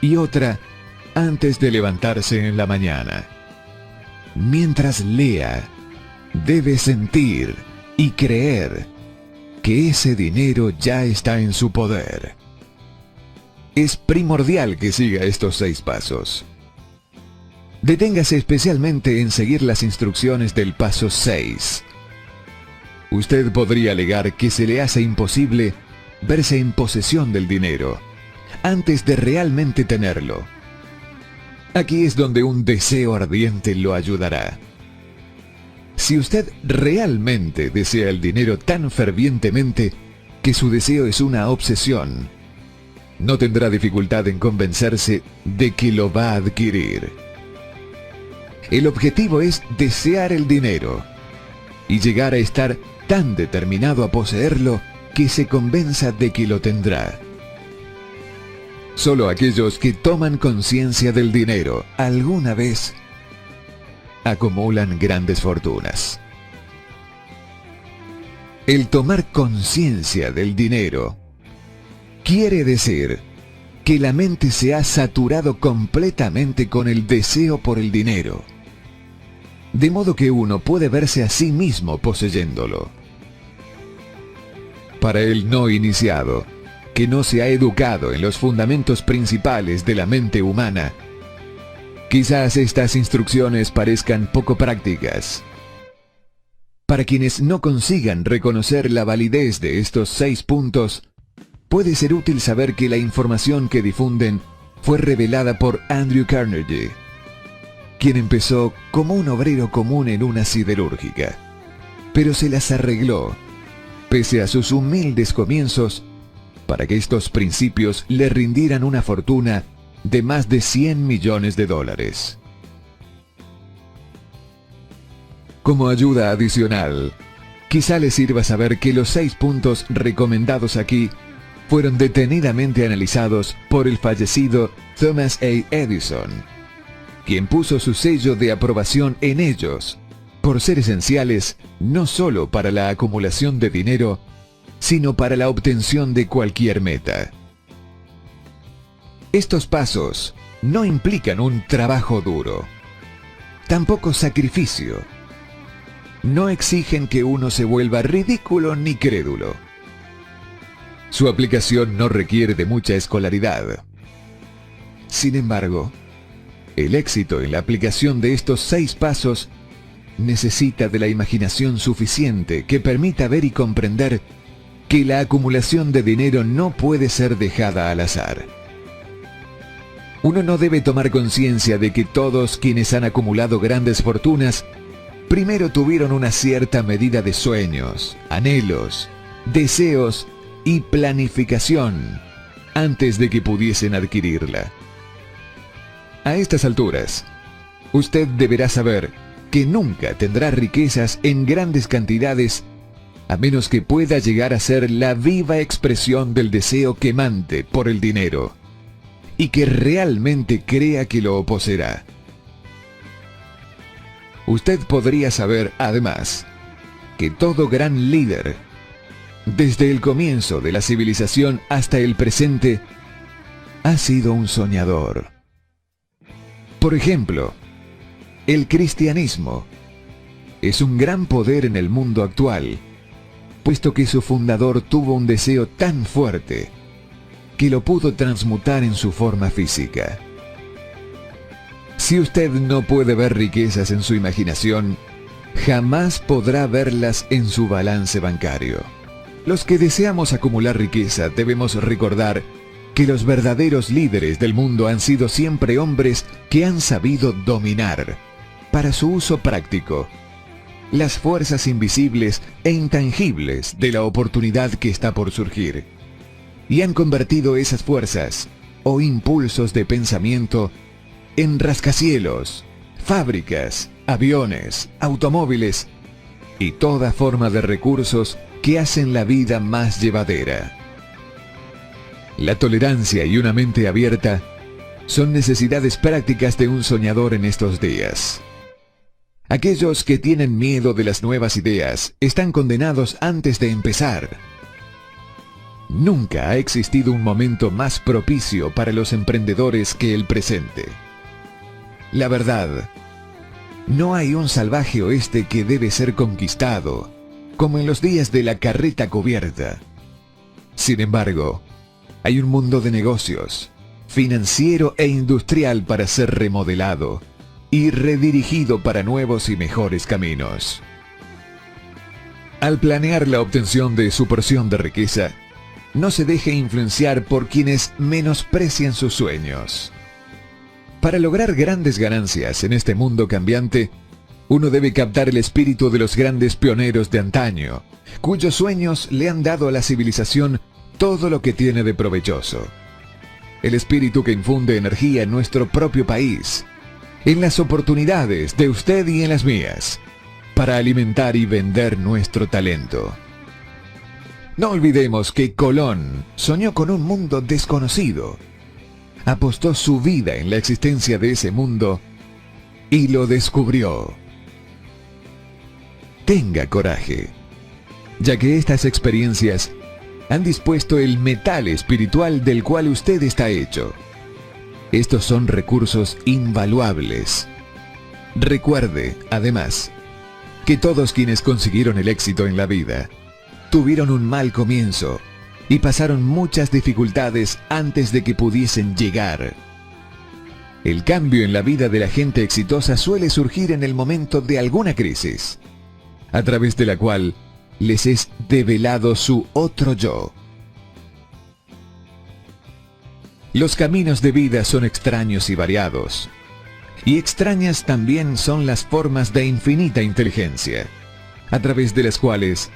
y otra antes de levantarse en la mañana. Mientras lea, debe sentir y creer que ese dinero ya está en su poder. Es primordial que siga estos 6 pasos. Deténgase especialmente en seguir las instrucciones del paso 6. Usted podría alegar que se le hace imposible verse en posesión del dinero antes de realmente tenerlo. Aquí es donde un deseo ardiente lo ayudará. Si usted realmente desea el dinero tan fervientemente que su deseo es una obsesión, no tendrá dificultad en convencerse de que lo va a adquirir. El objetivo es desear el dinero y llegar a estar tan determinado a poseerlo que se convenza de que lo tendrá. Solo aquellos que toman conciencia del dinero alguna vez acumulan grandes fortunas. El tomar conciencia del dinero quiere decir que la mente se ha saturado completamente con el deseo por el dinero, de modo que uno puede verse a sí mismo poseyéndolo. Para el no iniciado, que no se ha educado en los fundamentos principales de la mente humana, quizás estas instrucciones parezcan poco prácticas. Para quienes no consigan reconocer la validez de estos 6 puntos, puede ser útil saber que la información que difunden fue revelada por Andrew Carnegie, quien empezó como un obrero común en una siderúrgica, pero se las arregló, pese a sus humildes comienzos, para que estos principios le rindieran una fortuna de más de $100 millones. Como ayuda adicional, quizá les sirva saber que los 6 puntos recomendados aquí fueron detenidamente analizados por el fallecido Thomas A. Edison, quien puso su sello de aprobación en ellos, por ser esenciales no solo para la acumulación de dinero, sino para la obtención de cualquier meta. Estos pasos no implican un trabajo duro, tampoco sacrificio. No exigen que uno se vuelva ridículo ni crédulo. Su aplicación no requiere de mucha escolaridad. Sin embargo, el éxito en la aplicación de estos 6 pasos necesita de la imaginación suficiente que permita ver y comprender que la acumulación de dinero no puede ser dejada al azar. Uno no debe tomar conciencia de que todos quienes han acumulado grandes fortunas primero tuvieron una cierta medida de sueños, anhelos, deseos y planificación antes de que pudiesen adquirirla. A estas alturas, usted deberá saber que nunca tendrá riquezas en grandes cantidades a menos que pueda llegar a ser la viva expresión del deseo quemante por el dinero y que realmente crea que lo poseerá. Usted podría saber, además, que todo gran líder, desde el comienzo de la civilización hasta el presente, ha sido un soñador. Por ejemplo, el cristianismo es un gran poder en el mundo actual, puesto que su fundador tuvo un deseo tan fuerte que lo pudo transmutar en su forma física. Si usted no puede ver riquezas en su imaginación, jamás podrá verlas en su balance bancario. Los que deseamos acumular riqueza debemos recordar que los verdaderos líderes del mundo han sido siempre hombres que han sabido dominar, para su uso práctico, las fuerzas invisibles e intangibles de la oportunidad que está por surgir, y han convertido esas fuerzas o impulsos de pensamiento en rascacielos, fábricas, aviones, automóviles y toda forma de recursos que hacen la vida más llevadera. La tolerancia y una mente abierta son necesidades prácticas de un soñador en estos días. Aquellos que tienen miedo de las nuevas ideas están condenados antes de empezar. Nunca ha existido un momento más propicio para los emprendedores que el presente. La verdad, no hay un salvaje oeste que debe ser conquistado, como en los días de la carreta cubierta. Sin embargo, hay un mundo de negocios, financiero e industrial para ser remodelado y redirigido para nuevos y mejores caminos. Al planear la obtención de su porción de riqueza, no se deje influenciar por quienes menosprecian sus sueños. Para lograr grandes ganancias en este mundo cambiante, uno debe captar el espíritu de los grandes pioneros de antaño, cuyos sueños le han dado a la civilización todo lo que tiene de provechoso. El espíritu que infunde energía en nuestro propio país, en las oportunidades de usted y en las mías, para alimentar y vender nuestro talento. No olvidemos que Colón soñó con un mundo desconocido, apostó su vida en la existencia de ese mundo y lo descubrió. Tenga coraje, ya que estas experiencias han dispuesto el metal espiritual del cual usted está hecho. Estos son recursos invaluables. Recuerde, además, que todos quienes consiguieron el éxito en la vida tuvieron un mal comienzo y pasaron muchas dificultades antes de que pudiesen llegar. El cambio en la vida de la gente exitosa suele surgir en el momento de alguna crisis, a través de la cual les es develado su otro yo. Los caminos de vida son extraños y variados, y extrañas también son las formas de infinita inteligencia, a través de las cuales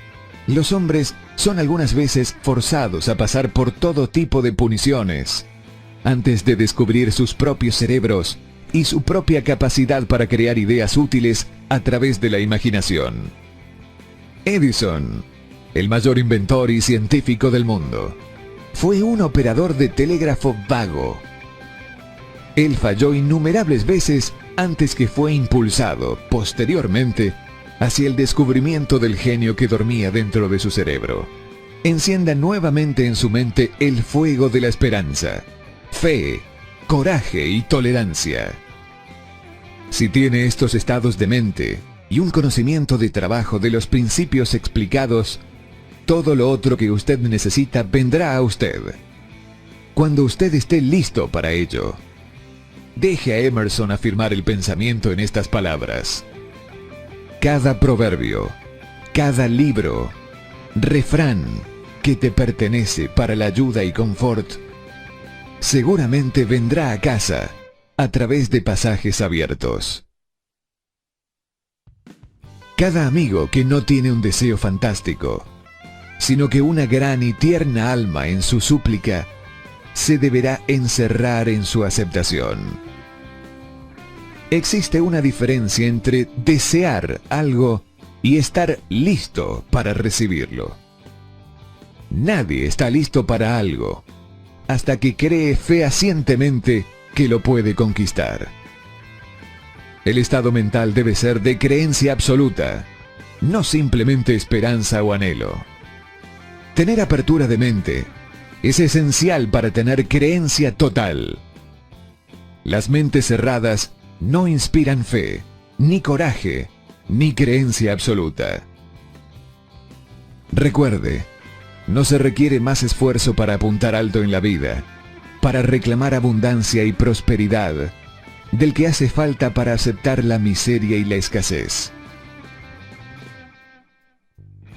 los hombres son algunas veces forzados a pasar por todo tipo de puniciones, antes de descubrir sus propios cerebros y su propia capacidad para crear ideas útiles a través de la imaginación. Edison, el mayor inventor y científico del mundo, fue un operador de telégrafo vago. Él falló innumerables veces antes que fue impulsado, posteriormente, hacia el descubrimiento del genio que dormía dentro de su cerebro. Encienda nuevamente en su mente el fuego de la esperanza, fe, coraje y tolerancia. Si tiene estos estados de mente y un conocimiento de trabajo de los principios explicados, todo lo otro que usted necesita vendrá a usted, cuando usted esté listo para ello. Deje a Emerson afirmar el pensamiento en estas palabras. Cada proverbio, cada libro, refrán que te pertenece para la ayuda y confort, seguramente vendrá a casa a través de pasajes abiertos. Cada amigo que no tiene un deseo fantástico, sino que una gran y tierna alma en su súplica, se deberá encerrar en su aceptación. Existe una diferencia entre desear algo y estar listo para recibirlo. Nadie está listo para algo hasta que cree fehacientemente que lo puede conquistar. El estado mental debe ser de creencia absoluta, no simplemente esperanza o anhelo. Tener apertura de mente es esencial para tener creencia total. Las mentes cerradas no inspiran fe, ni coraje, ni creencia absoluta. Recuerde, no se requiere más esfuerzo para apuntar alto en la vida, para reclamar abundancia y prosperidad, del que hace falta para aceptar la miseria y la escasez.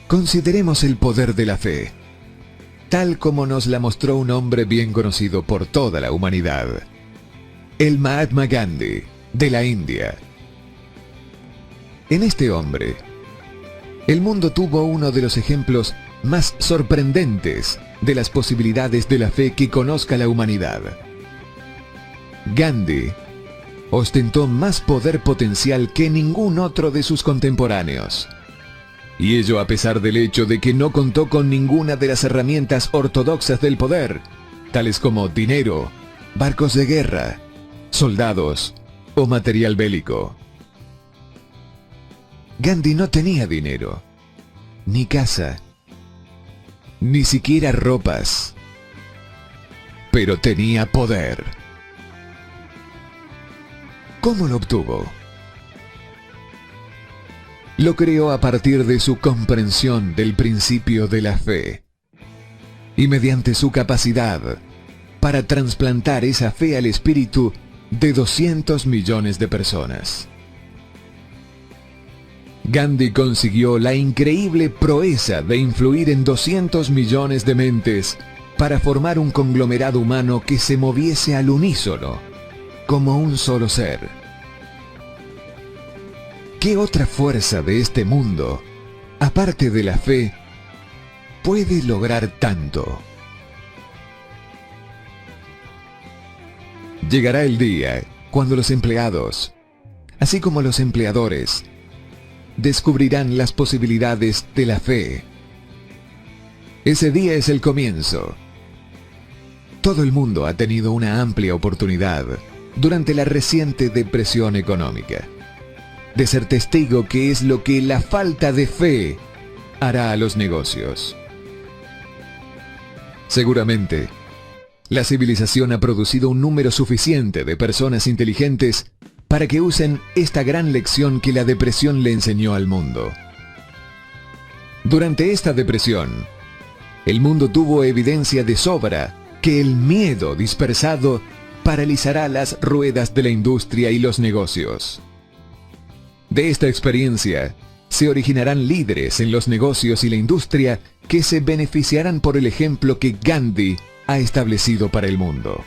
Consideremos el poder de la fe, tal como nos la mostró un hombre bien conocido por toda la humanidad, el Mahatma Gandhi, de la India. En este hombre, el mundo tuvo uno de los ejemplos más sorprendentes de las posibilidades de la fe que conozca la humanidad. Gandhi ostentó más poder potencial que ningún otro de sus contemporáneos. Y ello a pesar del hecho de que no contó con ninguna de las herramientas ortodoxas del poder, tales como dinero, barcos de guerra, soldados o material bélico. Gandhi no tenía dinero, ni casa, ni siquiera ropas, pero tenía poder. ¿Cómo lo obtuvo? Lo creó a partir de su comprensión del principio de la fe y mediante su capacidad para trasplantar esa fe al espíritu de 200 millones de personas. Gandhi consiguió la increíble proeza de influir en 200 millones de mentes para formar un conglomerado humano que se moviese al unísono, como un solo ser. ¿Qué otra fuerza de este mundo, aparte de la fe, puede lograr tanto? Llegará el día cuando los empleados, así como los empleadores, descubrirán las posibilidades de la fe. Ese día es el comienzo. Todo el mundo ha tenido una amplia oportunidad durante la reciente depresión económica de ser testigo qué es lo que la falta de fe hará a los negocios. Seguramente, la civilización ha producido un número suficiente de personas inteligentes para que usen esta gran lección que la depresión le enseñó al mundo. Durante esta depresión, El mundo tuvo evidencia de sobra que el miedo dispersado paralizará las ruedas de la industria y los negocios. De esta experiencia, se originarán líderes en los negocios y la industria que se beneficiarán por el ejemplo que Gandhi ha establecido para el mundo,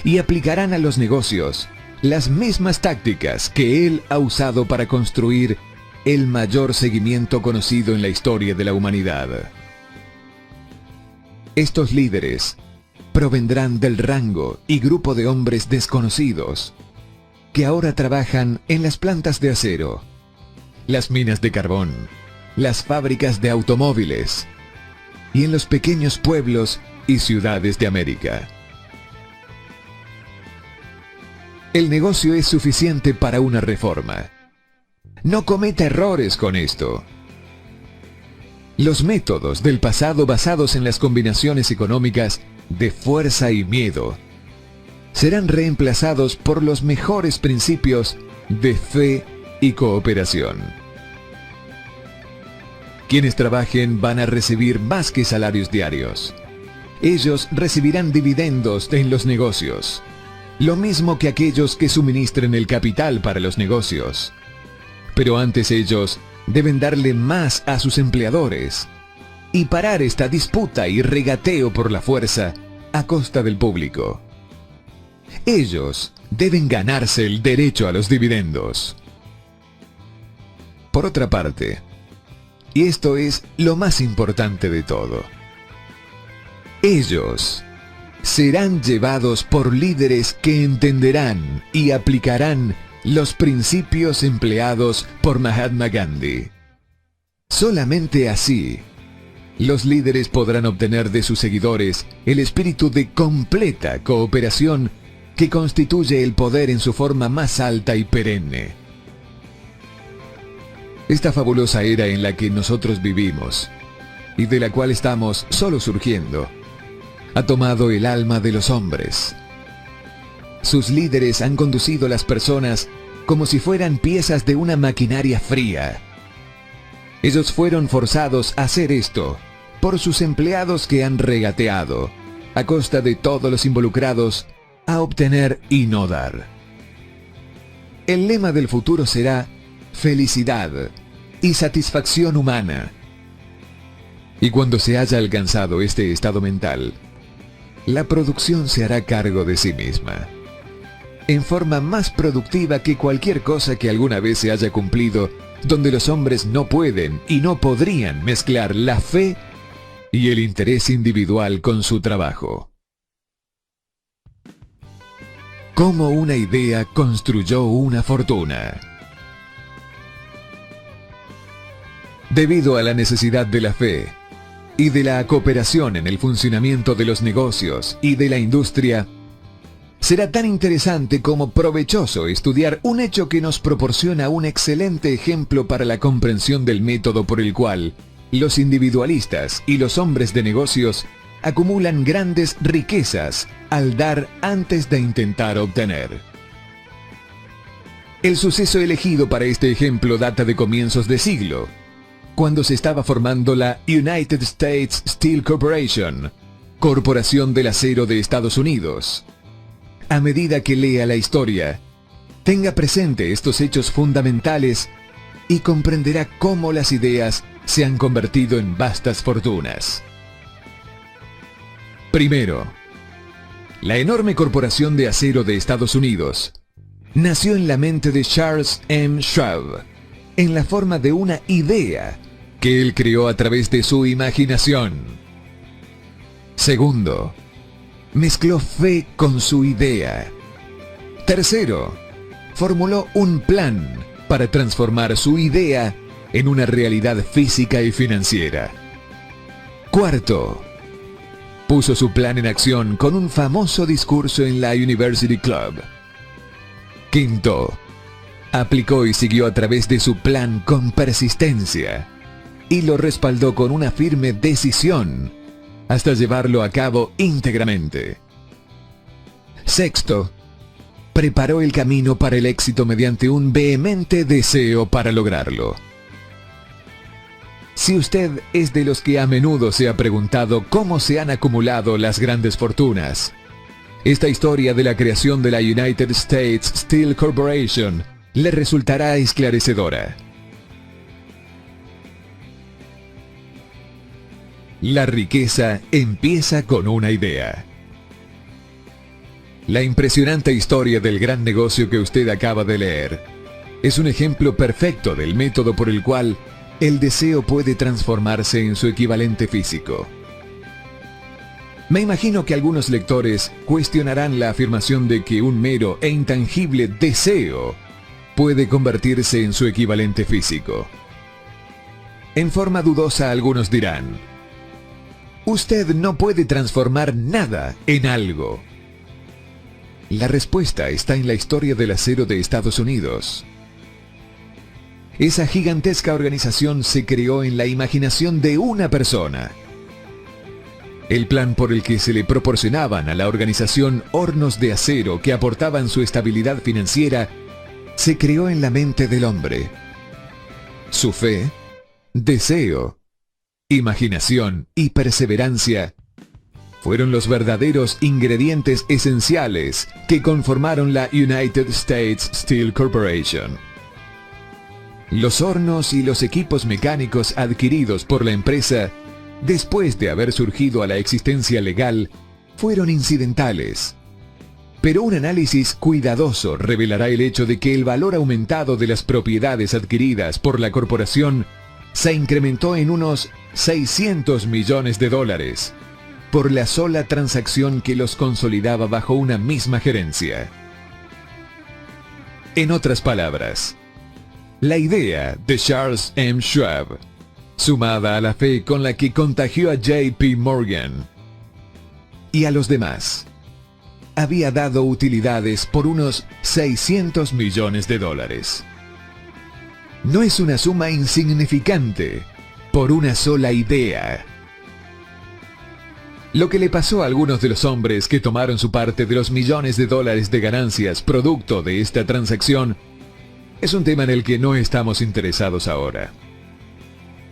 y aplicarán a los negocios las mismas tácticas que él ha usado para construir el mayor seguimiento conocido en la historia de la humanidad. Estos líderes provendrán del rango y grupo de hombres desconocidos que ahora trabajan en las plantas de acero, las minas de carbón, las fábricas de automóviles y en los pequeños pueblos y ciudades de América. El negocio es suficiente para una reforma. No cometa errores con esto. Los métodos del pasado basados en las combinaciones económicas de fuerza y miedo serán reemplazados por los mejores principios de fe y cooperación. Quienes trabajen van a recibir más que salarios diarios. Ellos recibirán dividendos en los negocios, lo mismo que aquellos que suministren el capital para los negocios. Pero antes ellos deben darle más a sus empleadores y parar esta disputa y regateo por la fuerza a costa del público. Ellos deben ganarse el derecho a los dividendos. Por otra parte, y esto es lo más importante de todo, ellos serán llevados por líderes que entenderán y aplicarán los principios empleados por Mahatma Gandhi. Solamente así, los líderes podrán obtener de sus seguidores el espíritu de completa cooperación que constituye el poder en su forma más alta y perenne. Esta fabulosa era en la que nosotros vivimos, y de la cual estamos solo surgiendo, ha tomado el alma de los hombres. Sus líderes han conducido las personas como si fueran piezas de una maquinaria fría. Ellos fueron forzados a hacer esto por sus empleados que han regateado, a costa de todos los involucrados, a obtener y no dar. El lema del futuro será felicidad y satisfacción humana. Y cuando se haya alcanzado este estado mental, la producción se hará cargo de sí misma, en forma más productiva que cualquier cosa que alguna vez se haya cumplido, donde los hombres no pueden y no podrían mezclar la fe y el interés individual con su trabajo. Cómo una idea construyó una fortuna. Debido a la necesidad de la fe y de la cooperación en el funcionamiento de los negocios y de la industria, será tan interesante como provechoso estudiar un hecho que nos proporciona un excelente ejemplo para la comprensión del método por el cual los individualistas y los hombres de negocios acumulan grandes riquezas al dar antes de intentar obtener. El suceso elegido para este ejemplo data de comienzos de siglo, cuando se estaba formando la United States Steel Corporation, Corporación del Acero de Estados Unidos. A medida que lea la historia, tenga presente estos hechos fundamentales y comprenderá cómo las ideas se han convertido en vastas fortunas. Primero, la enorme corporación de acero de Estados Unidos nació en la mente de Charles M. Schwab, en la forma de una idea que él creó a través de su imaginación. Segundo, mezcló fe con su idea. Tercero, formuló un plan para transformar su idea en una realidad física y financiera. Cuarto, puso su plan en acción con un famoso discurso en la University Club. Quinto, aplicó y siguió a través de su plan con persistencia y lo respaldó con una firme decisión hasta llevarlo a cabo íntegramente. Sexto, preparó el camino para el éxito mediante un vehemente deseo para lograrlo. Si usted es de los que a menudo se ha preguntado cómo se han acumulado las grandes fortunas, esta historia de la creación de la United States Steel Corporation le resultará esclarecedora. La riqueza empieza con una idea. La impresionante historia del gran negocio que usted acaba de leer es un ejemplo perfecto del método por el cual el deseo puede transformarse en su equivalente físico. Me imagino que algunos lectores cuestionarán la afirmación de que un mero e intangible deseo puede convertirse en su equivalente físico. En forma dudosa, algunos dirán: usted no puede transformar nada en algo. La respuesta está en la historia del acero de Estados Unidos. Esa gigantesca organización se creó en la imaginación de una persona. El plan por el que se le proporcionaban a la organización hornos de acero que aportaban su estabilidad financiera se creó en la mente del hombre. Su fe, deseo, imaginación y perseverancia fueron los verdaderos ingredientes esenciales que conformaron la United States Steel Corporation. Los hornos y los equipos mecánicos adquiridos por la empresa, después de haber surgido a la existencia legal, fueron incidentales. Pero un análisis cuidadoso revelará el hecho de que el valor aumentado de las propiedades adquiridas por la corporación se incrementó en unos $600 millones por la sola transacción que los consolidaba bajo una misma gerencia. En otras palabras, la idea de Charles M. Schwab, sumada a la fe con la que contagió a J.P. Morgan y a los demás, había dado utilidades por unos $600 millones. No es una suma insignificante por una sola idea. Lo que le pasó a algunos de los hombres que tomaron su parte de los millones de dólares de ganancias producto de esta transacción es un tema en el que no estamos interesados ahora.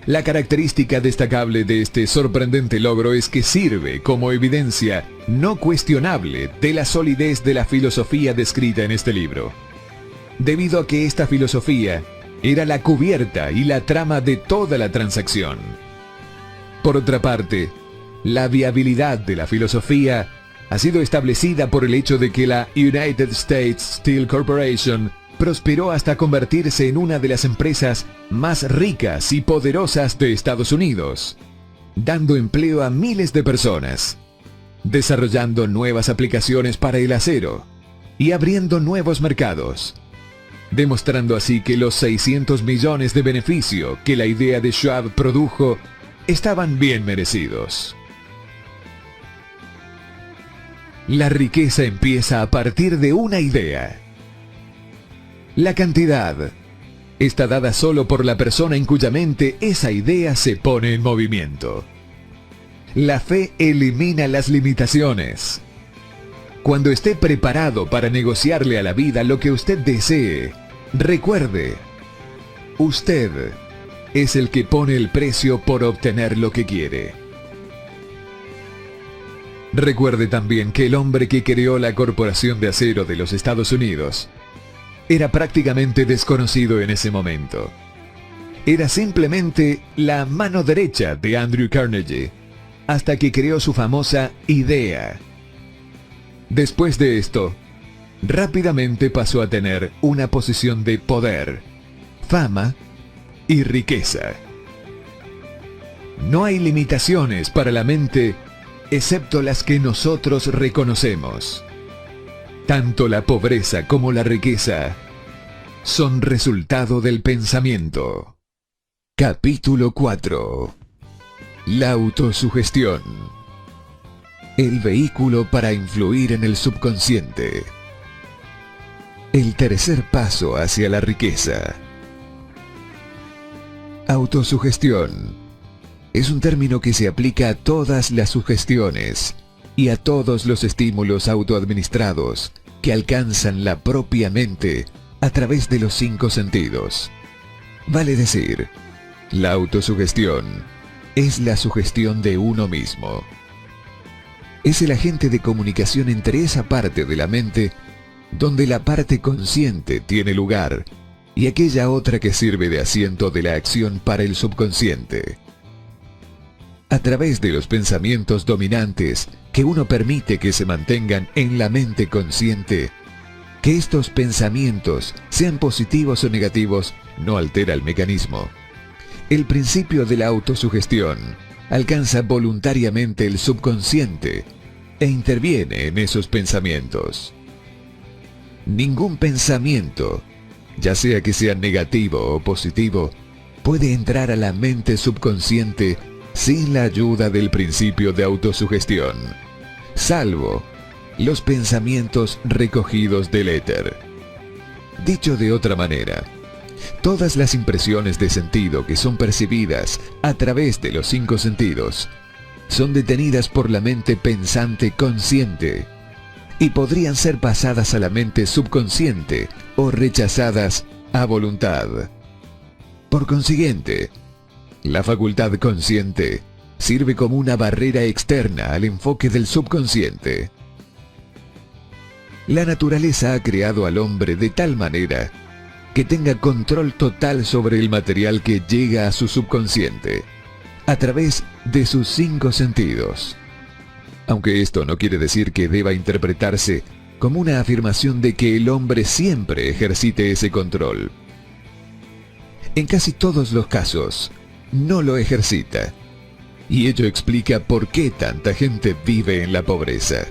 La característica destacable de este sorprendente logro es que sirve como evidencia no cuestionable de la solidez de la filosofía descrita en este libro, debido a que esta filosofía era la cubierta y la trama de toda la transacción. Por otra parte, la viabilidad de la filosofía ha sido establecida por el hecho de que la United States Steel Corporation prosperó hasta convertirse en una de las empresas más ricas y poderosas de Estados Unidos, dando empleo a miles de personas, desarrollando nuevas aplicaciones para el acero y abriendo nuevos mercados, demostrando así que los $600 millones de beneficio que la idea de Schwab produjo estaban bien merecidos. La riqueza empieza a partir de una idea. La cantidad está dada solo por la persona en cuya mente esa idea se pone en movimiento. La fe elimina las limitaciones. Cuando esté preparado para negociarle a la vida lo que usted desee, recuerde, usted es el que pone el precio por obtener lo que quiere. Recuerde también que el hombre que creó la Corporación de Acero de los Estados Unidos era prácticamente desconocido en ese momento. Era simplemente la mano derecha de Andrew Carnegie, hasta que creó su famosa idea. Después de esto, rápidamente pasó a tener una posición de poder, fama y riqueza. No hay limitaciones para la mente excepto las que nosotros reconocemos. Tanto la pobreza como la riqueza son resultado del pensamiento. Capítulo 4. La autosugestión. El vehículo para influir en el subconsciente. El tercer paso hacia la riqueza. Autosugestión es un término que se aplica a todas las sugestiones y a todos los estímulos autoadministrados que alcanzan la propia mente a través de los 5 sentidos. Vale decir, La autosugestión es la sugestión de uno mismo. Es el agente de comunicación entre esa parte de la mente donde la parte consciente tiene lugar y aquella otra que sirve de asiento de la acción para el subconsciente. A través de los pensamientos dominantes que uno permite que se mantengan en la mente consciente, que estos pensamientos, sean positivos o negativos, no altera el mecanismo. El principio de la autosugestión alcanza voluntariamente el subconsciente e interviene en esos pensamientos. Ningún pensamiento, ya sea que sea negativo o positivo, puede entrar a la mente subconsciente sin la ayuda del principio de autosugestión, salvo los pensamientos recogidos del éter. Dicho de otra manera, todas las impresiones de sentido que son percibidas a través de los 5 sentidos son detenidas por la mente pensante consciente y podrían ser pasadas a la mente subconsciente o rechazadas a voluntad. Por consiguiente, la facultad consciente sirve como una barrera externa al enfoque del subconsciente. La naturaleza ha creado al hombre de tal manera que tenga control total sobre el material que llega a su subconsciente, a través de sus 5 sentidos. Aunque esto no quiere decir que deba interpretarse como una afirmación de que el hombre siempre ejercite ese control. En casi todos los casos, no lo ejercita, y ello explica por qué tanta gente vive en la pobreza.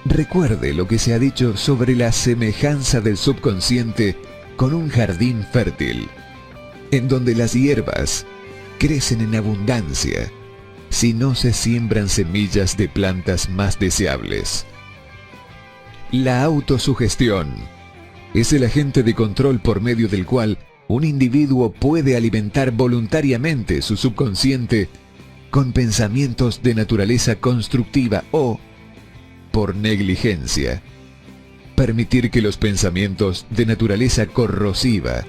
Recuerde lo que se ha dicho sobre la semejanza del subconsciente con un jardín fértil, en donde las hierbas crecen en abundancia si no se siembran semillas de plantas más deseables. La autosugestión es el agente de control por medio del cual un individuo puede alimentar voluntariamente su subconsciente con pensamientos de naturaleza constructiva o, por negligencia, permitir que los pensamientos de naturaleza corrosiva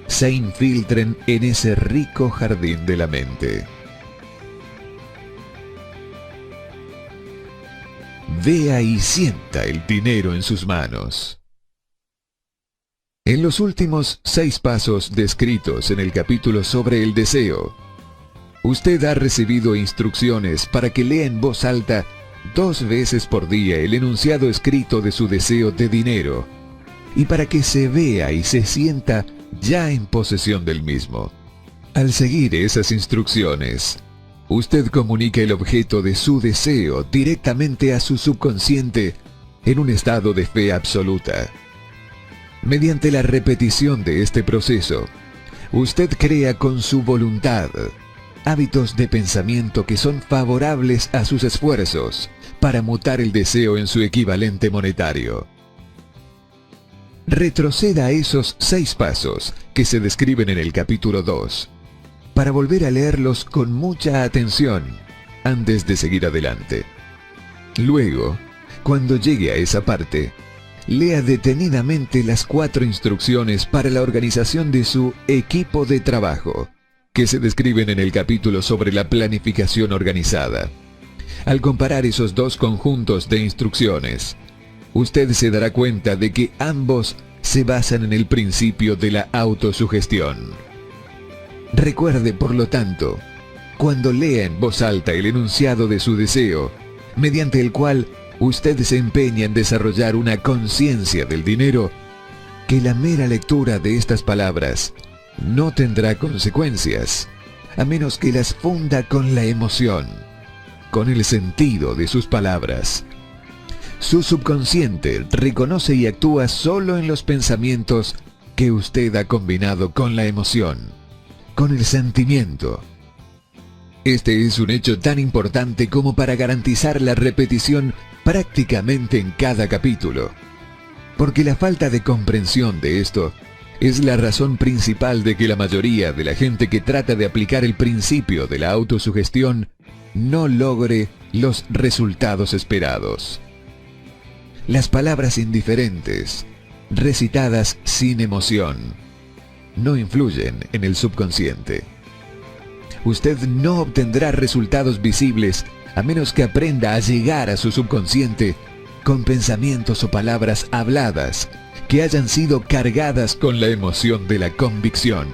se infiltren en ese rico jardín de la mente. Vea y sienta el dinero en sus manos. En los últimos 6 pasos descritos en el capítulo sobre el deseo, usted ha recibido instrucciones para que lea en voz alta 2 veces por día el enunciado escrito de su deseo de dinero y para que se vea y se sienta ya en posesión del mismo. Al seguir esas instrucciones, usted comunica el objeto de su deseo directamente a su subconsciente en un estado de fe absoluta. Mediante la repetición de este proceso, usted crea con su voluntad hábitos de pensamiento que son favorables a sus esfuerzos para mutar el deseo en su equivalente monetario. Retroceda a esos 6 pasos que se describen en el capítulo 2, para volver a leerlos con mucha atención antes de seguir adelante. Luego, cuando llegue a esa parte, lea detenidamente las 4 instrucciones para la organización de su equipo de trabajo, que se describen en el capítulo sobre la planificación organizada. Al comparar esos 2 conjuntos de instrucciones, usted se dará cuenta de que ambos se basan en el principio de la autosugestión. Recuerde, por lo tanto, cuando lea en voz alta el enunciado de su deseo, mediante el cual usted se empeña en desarrollar una conciencia del dinero, que la mera lectura de estas palabras no tendrá consecuencias, a menos que las funda con la emoción, con el sentido de sus palabras. Su subconsciente reconoce y actúa solo en los pensamientos que usted ha combinado con la emoción, con el sentimiento. Este es un hecho tan importante como para garantizar la repetición prácticamente en cada capítulo, porque la falta de comprensión de esto es la razón principal de que la mayoría de la gente que trata de aplicar el principio de la autosugestión no logre los resultados esperados. Las palabras indiferentes, recitadas sin emoción, no influyen en el subconsciente. Usted no obtendrá resultados visibles a menos que aprenda a llegar a su subconsciente con pensamientos o palabras habladas que hayan sido cargadas con la emoción de la convicción.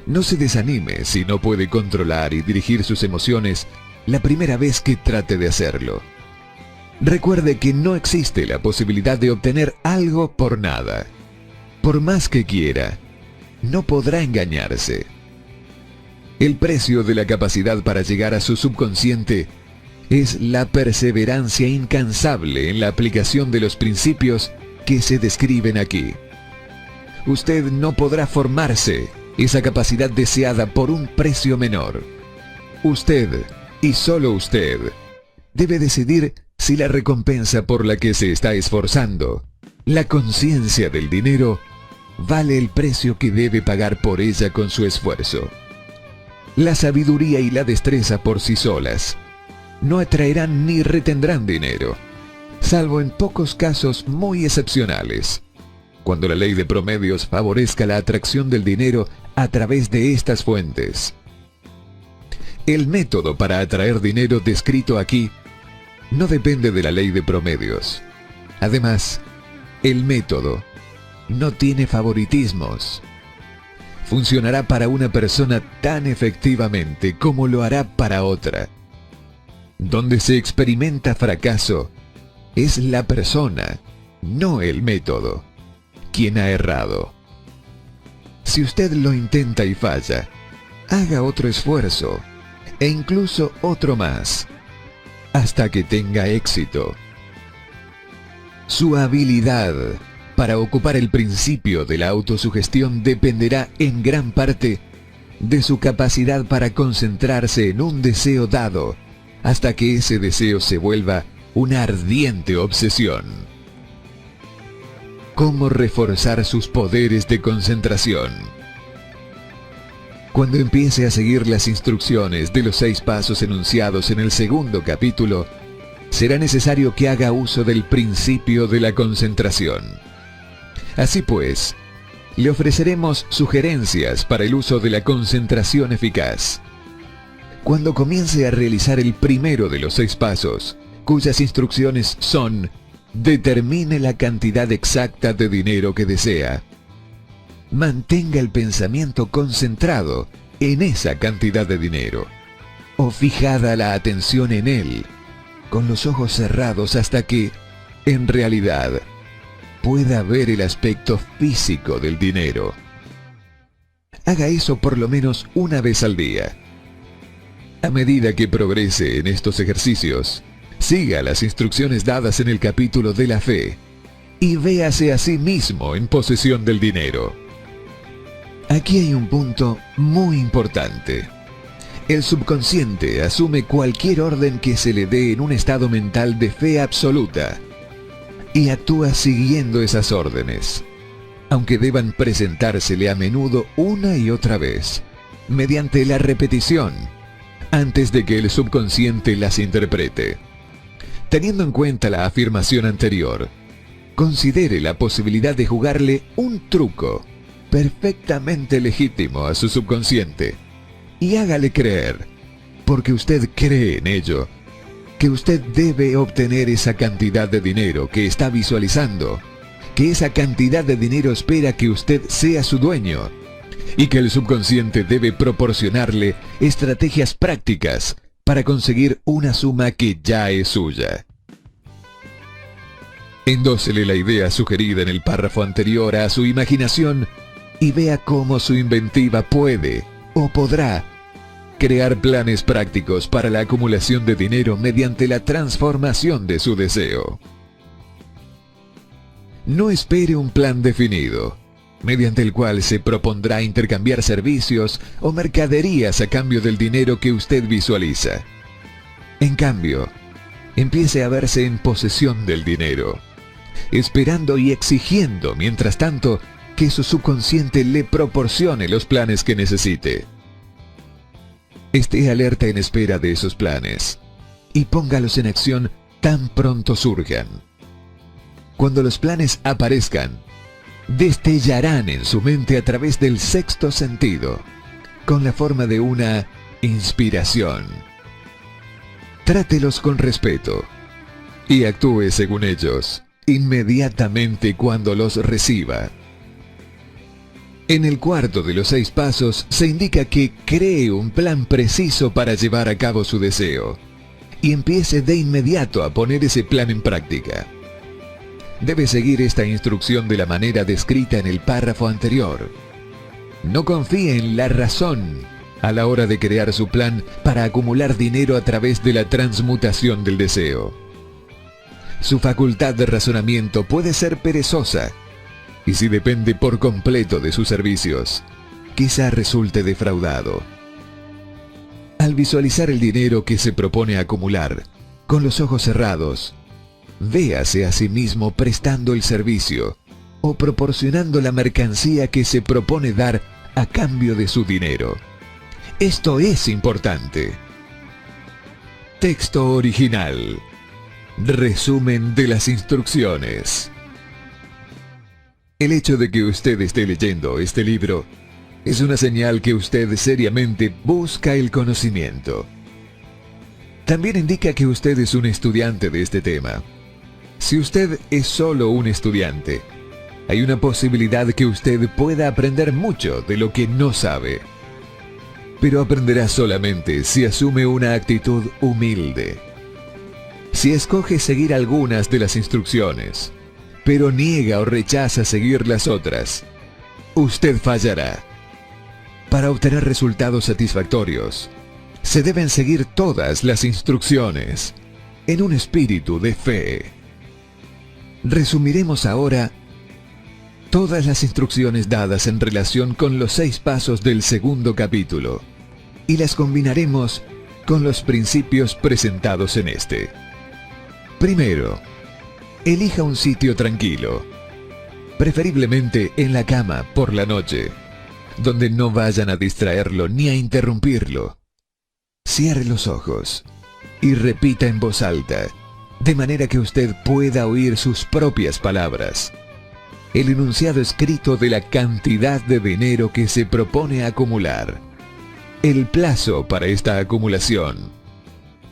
No se desanime si no puede controlar y dirigir sus emociones la primera vez que trate de hacerlo. Recuerde que no existe la posibilidad de obtener algo por nada. Por más que quiera, no podrá engañarse. El precio de la capacidad para llegar a su subconsciente es la perseverancia incansable en la aplicación de los principios que se describen aquí. Usted no podrá formarse esa capacidad deseada por un precio menor. Usted, y solo usted, debe decidir si la recompensa por la que se está esforzando, la conciencia del dinero, vale el precio que debe pagar por ella con su esfuerzo. La sabiduría y la destreza por sí solas no atraerán ni retendrán dinero, salvo en pocos casos muy excepcionales, cuando la ley de promedios favorezca la atracción del dinero a través de estas fuentes. El método para atraer dinero descrito aquí no depende de la ley de promedios. Además, el método no tiene favoritismos. Funcionará para una persona tan efectivamente como lo hará para otra. Donde se experimenta fracaso, es la persona, no el método, quien ha errado. Si usted lo intenta y falla, haga otro esfuerzo, e incluso otro más, hasta que tenga éxito. Su habilidad para ocupar el principio de la autosugestión dependerá en gran parte de su capacidad para concentrarse en un deseo dado, hasta que ese deseo se vuelva una ardiente obsesión. ¿Cómo reforzar sus poderes de concentración? Cuando empiece a seguir las instrucciones de los 6 pasos enunciados en el segundo capítulo, será necesario que haga uso del principio de la concentración. Así pues, le ofreceremos sugerencias para el uso de la concentración eficaz. Cuando comience a realizar el primero de los 6 pasos, cuyas instrucciones son: determine la cantidad exacta de dinero que desea. Mantenga el pensamiento concentrado en esa cantidad de dinero, o fijada la atención en él, con los ojos cerrados hasta que, en realidad, pueda ver el aspecto físico del dinero. Haga eso por lo menos una vez al día. A medida que progrese en estos ejercicios, siga las instrucciones dadas en el capítulo de la fe y véase a sí mismo en posesión del dinero. Aquí hay un punto muy importante. El subconsciente asume cualquier orden que se le dé en un estado mental de fe absoluta y actúa siguiendo esas órdenes, aunque deban presentársele a menudo una y otra vez, mediante la repetición, antes de que el subconsciente las interprete. Teniendo en cuenta la afirmación anterior, considere la posibilidad de jugarle un truco perfectamente legítimo a su subconsciente y hágale creer, porque usted cree en ello, que usted debe obtener esa cantidad de dinero que está visualizando, que esa cantidad de dinero espera que usted sea su dueño, y que el subconsciente debe proporcionarle estrategias prácticas para conseguir una suma que ya es suya. Endósele la idea sugerida en el párrafo anterior a su imaginación y vea cómo su inventiva puede o podrá crear planes prácticos para la acumulación de dinero mediante la transformación de su deseo. No espere un plan definido, mediante el cual se propondrá intercambiar servicios o mercaderías a cambio del dinero que usted visualiza. En cambio, empiece a verse en posesión del dinero, esperando y exigiendo, mientras tanto, que su subconsciente le proporcione los planes que necesite. Esté alerta en espera de esos planes y póngalos en acción tan pronto surjan. Cuando los planes aparezcan, destellarán en su mente a través del sexto sentido, con la forma de una inspiración. Trátelos con respeto y actúe según ellos inmediatamente cuando los reciba. En el cuarto de los 6 pasos se indica que cree un plan preciso para llevar a cabo su deseo y empiece de inmediato a poner ese plan en práctica. Debe seguir esta instrucción de la manera descrita en el párrafo anterior. No confíe en la razón a la hora de crear su plan para acumular dinero a través de la transmutación del deseo. Su facultad de razonamiento puede ser perezosa, y si depende por completo de sus servicios, quizá resulte defraudado. Al visualizar el dinero que se propone acumular, con los ojos cerrados, véase a sí mismo prestando el servicio o proporcionando la mercancía que se propone dar a cambio de su dinero. Esto es importante. Texto original. Resumen de las instrucciones. El hecho de que usted esté leyendo este libro es una señal que usted seriamente busca el conocimiento. También indica que usted es un estudiante de este tema. Si usted es solo un estudiante, hay una posibilidad que usted pueda aprender mucho de lo que no sabe. Pero aprenderá solamente si asume una actitud humilde. Si escoge seguir algunas de las instrucciones, pero niega o rechaza seguir las otras, usted fallará. Para obtener resultados satisfactorios, se deben seguir todas las instrucciones en un espíritu de fe. Resumiremos ahora todas las instrucciones dadas en relación con los 6 pasos del segundo capítulo y las combinaremos con los principios presentados en este. Primero, elija un sitio tranquilo, preferiblemente en la cama por la noche, donde no vayan a distraerlo ni a interrumpirlo. Cierre los ojos y repita en voz alta, de manera que usted pueda oír sus propias palabras, el enunciado escrito de la cantidad de dinero que se propone acumular, el plazo para esta acumulación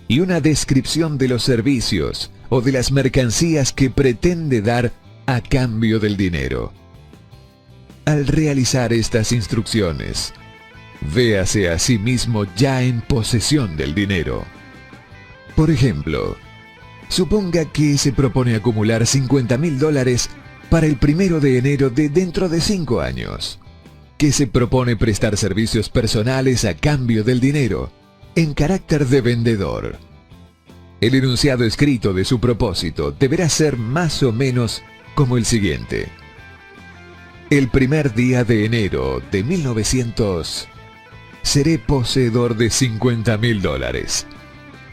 y una descripción de los servicios o de las mercancías que pretende dar a cambio del dinero. Al realizar estas instrucciones, véase a sí mismo ya en posesión del dinero. Por ejemplo, suponga que se propone acumular $50,000 para el 1 de enero de dentro de 5 años, que se propone prestar servicios personales a cambio del dinero, en carácter de vendedor. El enunciado escrito de su propósito deberá ser más o menos como el siguiente. El 1 día de enero de 1900, seré poseedor de $50,000,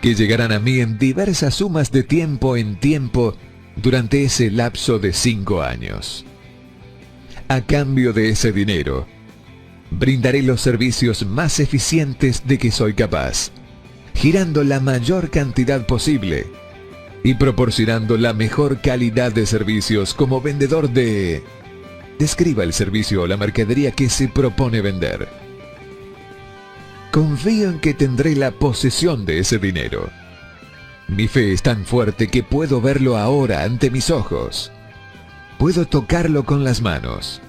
que llegarán a mí en diversas sumas de tiempo en tiempo durante ese lapso de 5 años. A cambio de ese dinero, brindaré los servicios más eficientes de que soy capaz, girando la mayor cantidad posible y proporcionando la mejor calidad de servicios como vendedor de... Describa el servicio o la mercadería que se propone vender. Confío en que tendré la posesión de ese dinero. Mi fe es tan fuerte que puedo verlo ahora ante mis ojos. Puedo tocarlo con las manos.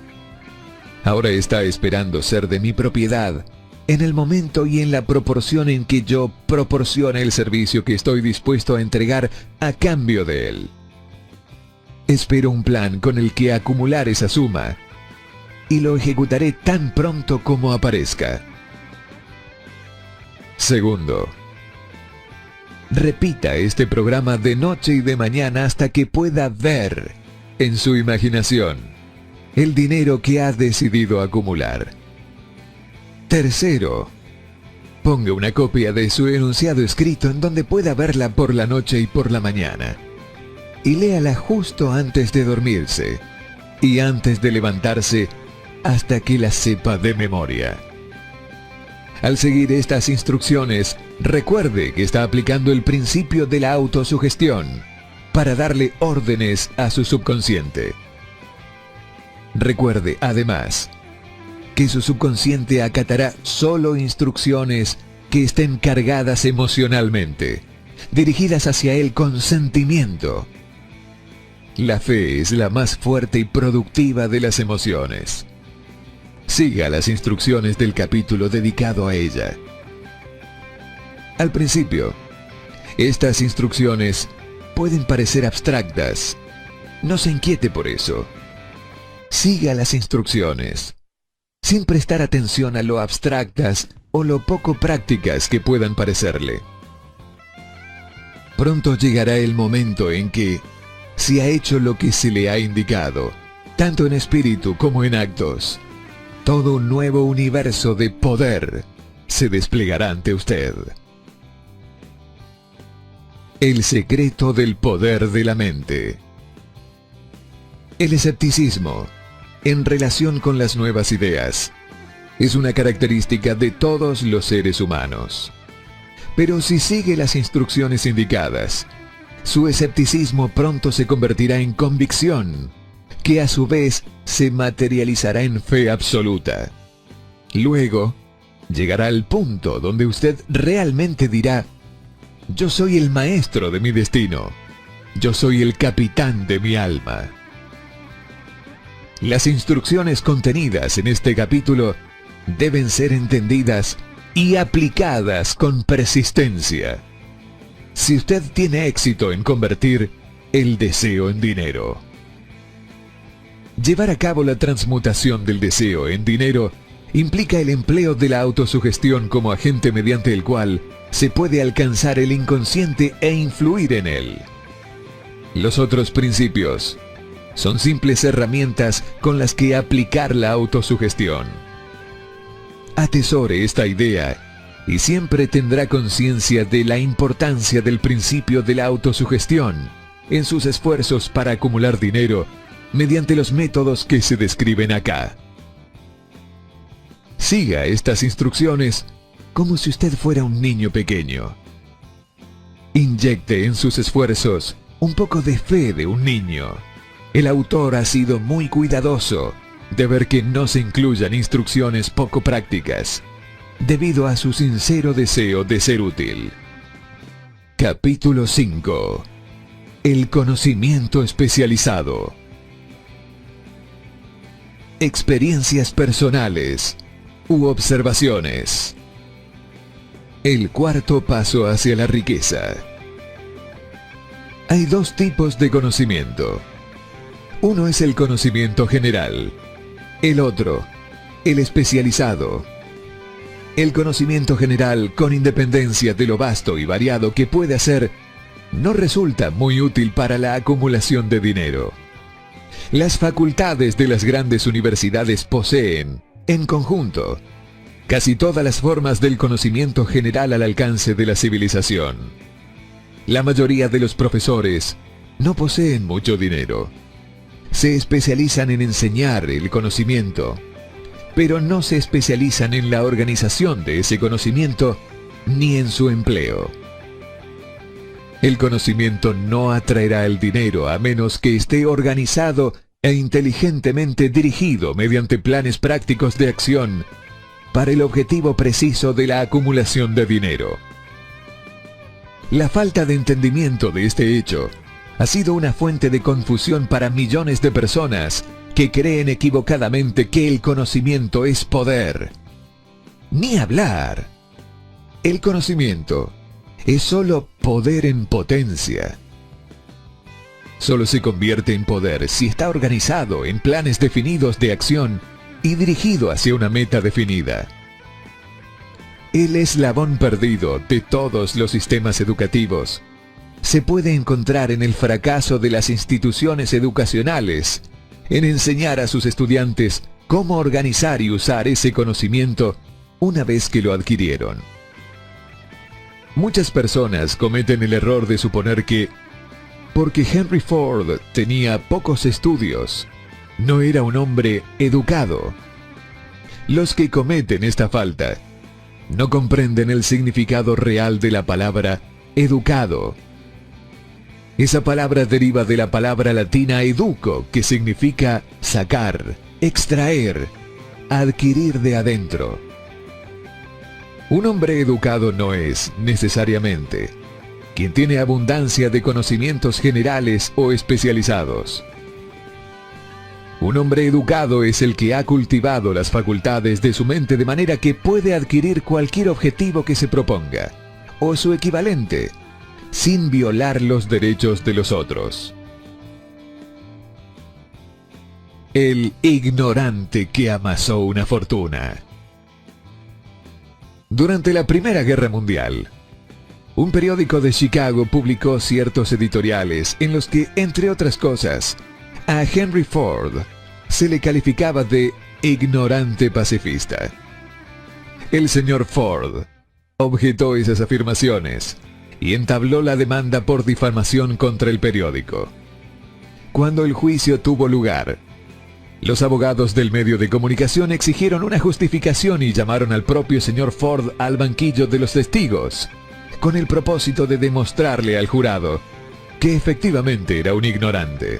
Ahora está esperando ser de mi propiedad, en el momento y en la proporción en que yo proporcione el servicio que estoy dispuesto a entregar a cambio de él. Espero un plan con el que acumular esa suma, y lo ejecutaré tan pronto como aparezca. Segundo, repita este programa de noche y de mañana hasta que pueda ver, en su imaginación, el dinero que ha decidido acumular. Tercero, ponga una copia de su enunciado escrito en donde pueda verla por la noche y por la mañana, y léala justo antes de dormirse y antes de levantarse hasta que la sepa de memoria. Al seguir estas instrucciones, recuerde que está aplicando el principio de la autosugestión para darle órdenes a su subconsciente. Recuerde, además, que su subconsciente acatará solo instrucciones que estén cargadas emocionalmente, dirigidas hacia él con sentimiento. La fe es la más fuerte y productiva de las emociones. Siga las instrucciones del capítulo dedicado a ella. Al principio, estas instrucciones pueden parecer abstractas. No se inquiete por eso. Siga las instrucciones, sin prestar atención a lo abstractas o lo poco prácticas que puedan parecerle. Pronto llegará el momento en que, si ha hecho lo que se le ha indicado, tanto en espíritu como en actos, todo un nuevo universo de poder se desplegará ante usted. El secreto del poder de la mente. El escepticismo, en relación con las nuevas ideas, es una característica de todos los seres humanos. Pero si sigue las instrucciones indicadas, su escepticismo pronto se convertirá en convicción, que a su vez se materializará en fe absoluta. Luego, llegará al punto donde usted realmente dirá: yo soy el maestro de mi destino, yo soy el capitán de mi alma. Las instrucciones contenidas en este capítulo deben ser entendidas y aplicadas con persistencia. Si usted tiene éxito en convertir el deseo en dinero. Llevar a cabo la transmutación del deseo en dinero implica el empleo de la autosugestión como agente mediante el cual se puede alcanzar el inconsciente e influir en él. Los otros principios son simples herramientas con las que aplicar la autosugestión. Atesore esta idea y siempre tendrá conciencia de la importancia del principio de la autosugestión en sus esfuerzos para acumular dinero mediante los métodos que se describen acá. Siga estas instrucciones como si usted fuera un niño pequeño. Inyecte en sus esfuerzos un poco de fe de un niño. El autor ha sido muy cuidadoso de ver que no se incluyan instrucciones poco prácticas, debido a su sincero deseo de ser útil. Capítulo 5. El conocimiento especializado. Experiencias personales u observaciones. El cuarto paso hacia la riqueza. Hay dos tipos de conocimiento. Uno es el conocimiento general. El otro, el especializado. El conocimiento general, con independencia de lo vasto y variado que puede hacer, no resulta muy útil para la acumulación de dinero. Las facultades de las grandes universidades poseen, en conjunto, casi todas las formas del conocimiento general al alcance de la civilización. La mayoría de los profesores no poseen mucho dinero. Se especializan en enseñar el conocimiento, pero no se especializan en la organización de ese conocimiento ni en su empleo. El conocimiento no atraerá el dinero a menos que esté organizado e inteligentemente dirigido mediante planes prácticos de acción para el objetivo preciso de la acumulación de dinero. La falta de entendimiento de este hecho ha sido una fuente de confusión para millones de personas que creen equivocadamente que el conocimiento es poder. Ni hablar. El conocimiento es solo poder en potencia. Solo se convierte en poder si está organizado en planes definidos de acción y dirigido hacia una meta definida. El eslabón perdido de todos los sistemas educativos se puede encontrar en el fracaso de las instituciones educacionales en enseñar a sus estudiantes cómo organizar y usar ese conocimiento una vez que lo adquirieron. Muchas personas cometen el error de suponer que, porque Henry Ford tenía pocos estudios, no era un hombre educado. Los que cometen esta falta no comprenden el significado real de la palabra educado. Esa palabra deriva de la palabra latina educo, que significa sacar, extraer, adquirir de adentro. Un hombre educado no es, necesariamente, quien tiene abundancia de conocimientos generales o especializados. Un hombre educado es el que ha cultivado las facultades de su mente de manera que puede adquirir cualquier objetivo que se proponga, o su equivalente, sin violar los derechos de los otros. El ignorante que amasó una fortuna. Durante la Primera Guerra Mundial, un periódico de Chicago publicó ciertos editoriales en los que, entre otras cosas, a Henry Ford se le calificaba de ignorante pacifista. El señor Ford objetó esas afirmaciones y entabló la demanda por difamación contra el periódico. Cuando el juicio tuvo lugar, los abogados del medio de comunicación exigieron una justificación y llamaron al propio señor Ford al banquillo de los testigos, con el propósito de demostrarle al jurado que efectivamente era un ignorante.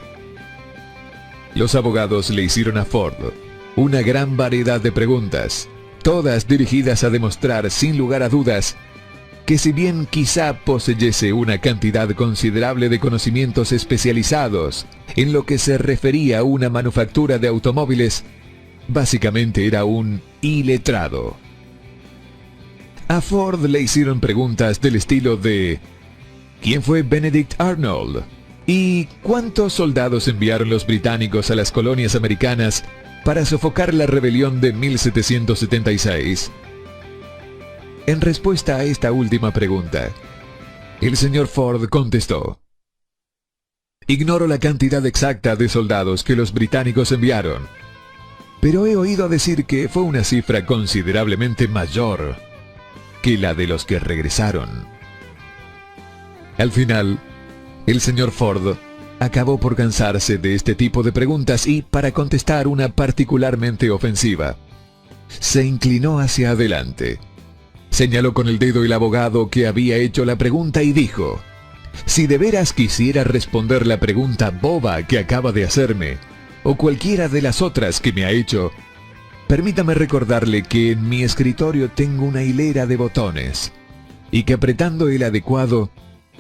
Los abogados le hicieron a Ford una gran variedad de preguntas, todas dirigidas a demostrar sin lugar a dudas que si bien quizá poseyese una cantidad considerable de conocimientos especializados en lo que se refería a una manufactura de automóviles, básicamente era un iletrado. A Ford le hicieron preguntas del estilo de ¿quién fue Benedict Arnold? ¿Y cuántos soldados enviaron los británicos a las colonias americanas para sofocar la rebelión de 1776? En respuesta a esta última pregunta, el señor Ford contestó: ignoro la cantidad exacta de soldados que los británicos enviaron, pero he oído decir que fue una cifra considerablemente mayor que la de los que regresaron. Al final, el señor Ford acabó por cansarse de este tipo de preguntas y, para contestar una particularmente ofensiva, se inclinó hacia adelante. Señaló con el dedo el abogado que había hecho la pregunta y dijo: si de veras quisiera responder la pregunta boba que acaba de hacerme, o cualquiera de las otras que me ha hecho, permítame recordarle que en mi escritorio tengo una hilera de botones, y que apretando el adecuado,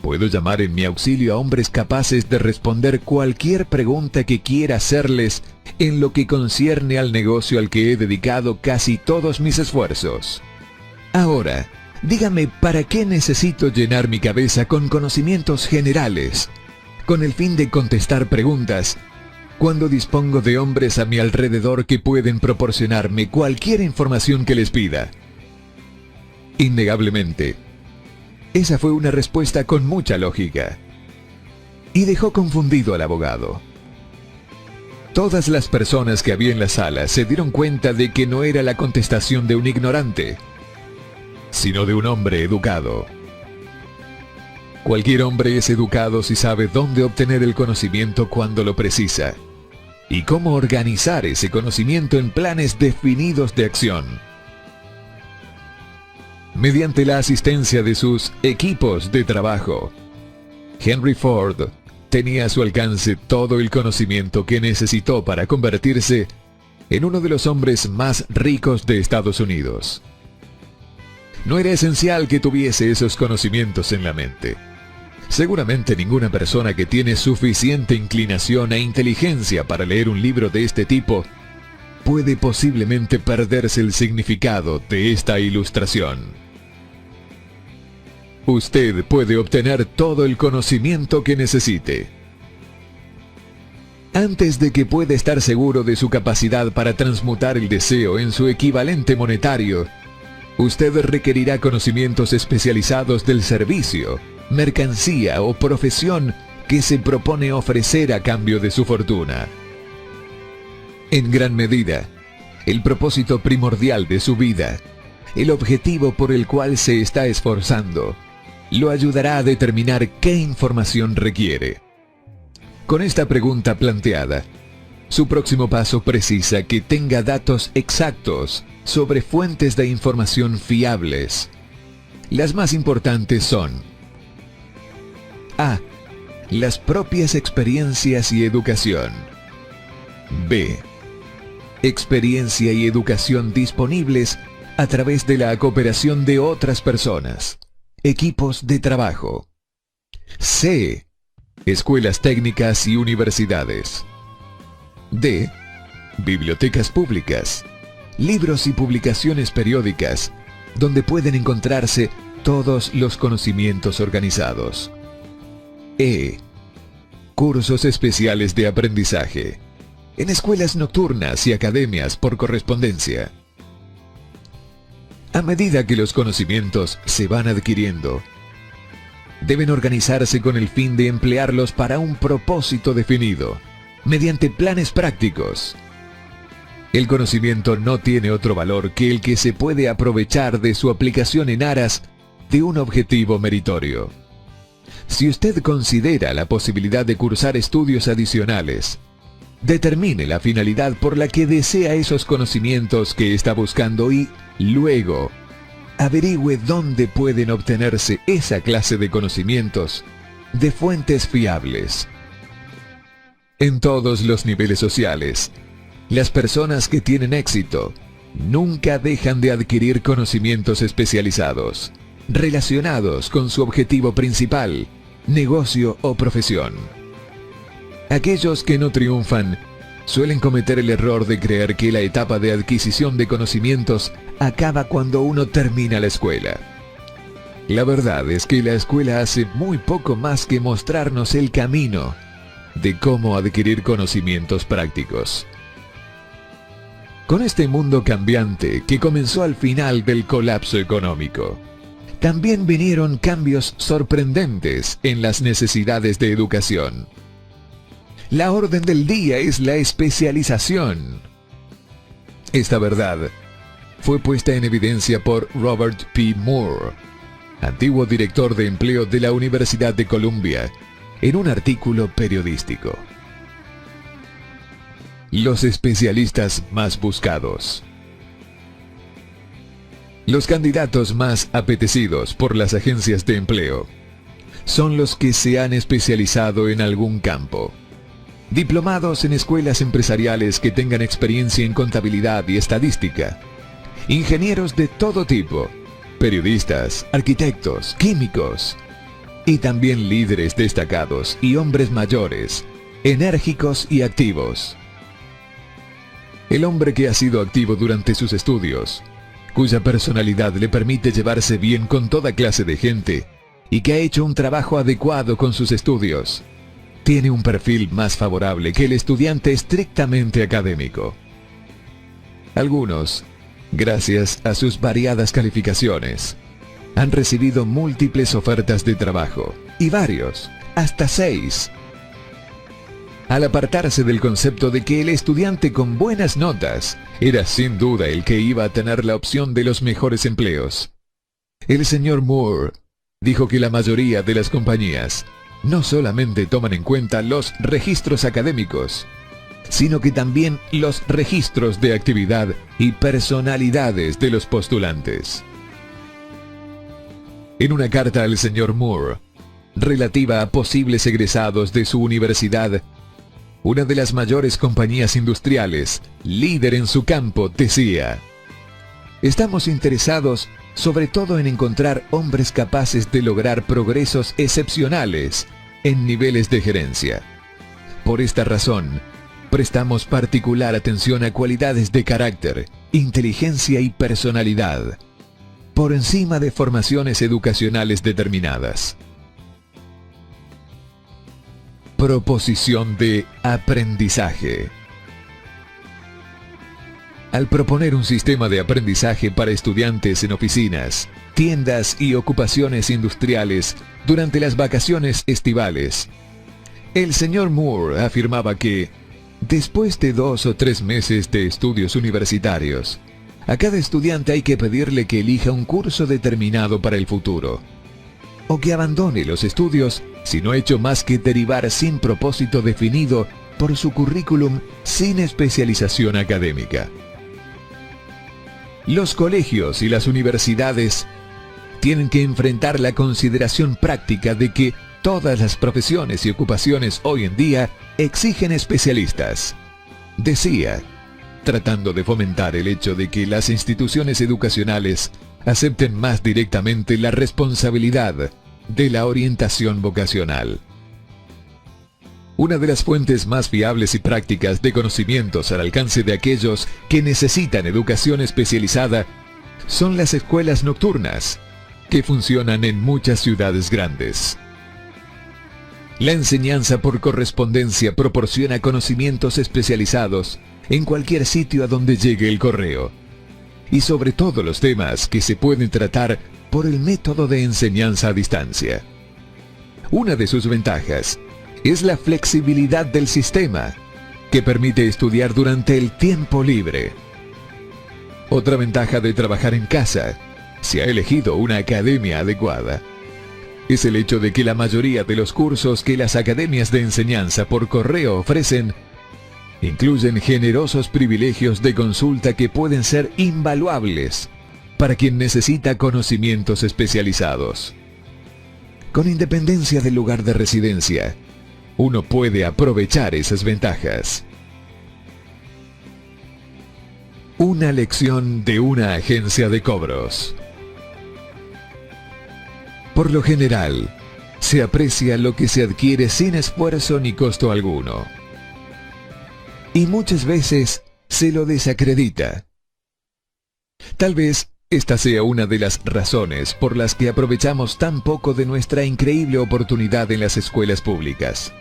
puedo llamar en mi auxilio a hombres capaces de responder cualquier pregunta que quiera hacerles en lo que concierne al negocio al que he dedicado casi todos mis esfuerzos. Ahora, dígame, ¿para qué necesito llenar mi cabeza con conocimientos generales, con el fin de contestar preguntas, cuando dispongo de hombres a mi alrededor que pueden proporcionarme cualquier información que les pida? Innegablemente, esa fue una respuesta con mucha lógica, y dejó confundido al abogado. Todas las personas que había en la sala se dieron cuenta de que no era la contestación de un ignorante, sino de un hombre educado. Cualquier hombre es educado si sabe dónde obtener el conocimiento cuando lo precisa, y cómo organizar ese conocimiento en planes definidos de acción. Mediante la asistencia de sus equipos de trabajo, Henry Ford tenía a su alcance todo el conocimiento que necesitó para convertirse en uno de los hombres más ricos de Estados Unidos. No era esencial que tuviese esos conocimientos en la mente. Seguramente ninguna persona que tiene suficiente inclinación e inteligencia para leer un libro de este tipo puede posiblemente perderse el significado de esta ilustración. Usted puede obtener todo el conocimiento que necesite. Antes de que pueda estar seguro de su capacidad para transmutar el deseo en su equivalente monetario, usted requerirá conocimientos especializados del servicio, mercancía o profesión que se propone ofrecer a cambio de su fortuna. En gran medida, el propósito primordial de su vida, el objetivo por el cual se está esforzando, lo ayudará a determinar qué información requiere. Con esta pregunta planteada, su próximo paso precisa que tenga datos exactos sobre fuentes de información fiables. Las más importantes son: A. Las propias experiencias y educación. B. experiencia y educación disponibles a través de la cooperación de otras personas, equipos de trabajo. C. Escuelas técnicas y universidades. D. Bibliotecas públicas, libros y publicaciones periódicas, donde pueden encontrarse todos los conocimientos organizados. E. Cursos especiales de aprendizaje, en escuelas nocturnas y academias por correspondencia. A medida que los conocimientos se van adquiriendo, deben organizarse con el fin de emplearlos para un propósito definido, mediante planes prácticos. El conocimiento no tiene otro valor que el que se puede aprovechar de su aplicación en aras de un objetivo meritorio. Si usted considera la posibilidad de cursar estudios adicionales, determine la finalidad por la que desea esos conocimientos que está buscando y, luego, averigüe dónde pueden obtenerse esa clase de conocimientos de fuentes fiables. En todos los niveles sociales, las personas que tienen éxito nunca dejan de adquirir conocimientos especializados, relacionados con su objetivo principal, negocio o profesión. Aquellos que no triunfan suelen cometer el error de creer que la etapa de adquisición de conocimientos acaba cuando uno termina la escuela. La verdad es que la escuela hace muy poco más que mostrarnos el camino de cómo adquirir conocimientos prácticos. Con este mundo cambiante que comenzó al final del colapso económico, también vinieron cambios sorprendentes en las necesidades de educación. La orden del día es la especialización. Esta verdad fue puesta en evidencia por Robert P. Moore, antiguo director de empleo de la Universidad de Columbia, en un artículo periodístico. Los especialistas más buscados. Los candidatos más apetecidos por las agencias de empleo son los que se han especializado en algún campo. Diplomados en escuelas empresariales que tengan experiencia en contabilidad y estadística. Ingenieros de todo tipo, periodistas, arquitectos, químicos, y también líderes destacados y hombres mayores, enérgicos y activos. El hombre que ha sido activo durante sus estudios, cuya personalidad le permite llevarse bien con toda clase de gente y que ha hecho un trabajo adecuado con sus estudios, tiene un perfil más favorable que el estudiante estrictamente académico. Algunos, gracias a sus variadas calificaciones, han recibido múltiples ofertas de trabajo, y varios, hasta 6. Al apartarse del concepto de que el estudiante con buenas notas era sin duda el que iba a tener la opción de los mejores empleos, el señor Moore dijo que la mayoría de las compañías no solamente toman en cuenta los registros académicos, sino que también los registros de actividad y personalidades de los postulantes. En una carta al señor Moore, relativa a posibles egresados de su universidad, una de las mayores compañías industriales, líder en su campo, decía: "Estamos interesados sobre todo en encontrar hombres capaces de lograr progresos excepcionales en niveles de gerencia. Por esta razón, prestamos particular atención a cualidades de carácter, inteligencia y personalidad, por encima de formaciones educacionales determinadas". Proposición de aprendizaje. Al proponer un sistema de aprendizaje para estudiantes en oficinas, tiendas y ocupaciones industriales durante las vacaciones estivales, el señor Moore afirmaba que, después de 2 o 3 meses de estudios universitarios, a cada estudiante hay que pedirle que elija un curso determinado para el futuro, o que abandone los estudios si no ha hecho más que derivar sin propósito definido por su currículum sin especialización académica. Los colegios y las universidades tienen que enfrentar la consideración práctica de que todas las profesiones y ocupaciones hoy en día exigen especialistas. Decía, tratando de fomentar el hecho de que las instituciones educacionales acepten más directamente la responsabilidad de la orientación vocacional. Una de las fuentes más fiables y prácticas de conocimientos al alcance de aquellos que necesitan educación especializada son las escuelas nocturnas, que funcionan en muchas ciudades grandes. La enseñanza por correspondencia proporciona conocimientos especializados en cualquier sitio a donde llegue el correo, y sobre todo los temas que se pueden tratar por el método de enseñanza a distancia. Una de sus ventajas es la flexibilidad del sistema, que permite estudiar durante el tiempo libre. Otra ventaja de trabajar en casa, si ha elegido una academia adecuada, es el hecho de que la mayoría de los cursos que las academias de enseñanza por correo ofrecen incluyen generosos privilegios de consulta que pueden ser invaluables para quien necesita conocimientos especializados. Con independencia del lugar de residencia, uno puede aprovechar esas ventajas. Una lección de una agencia de cobros. Por lo general, se aprecia lo que se adquiere sin esfuerzo ni costo alguno. Y muchas veces se lo desacredita. Tal vez esta sea una de las razones por las que aprovechamos tan poco de nuestra increíble oportunidad en las escuelas públicas.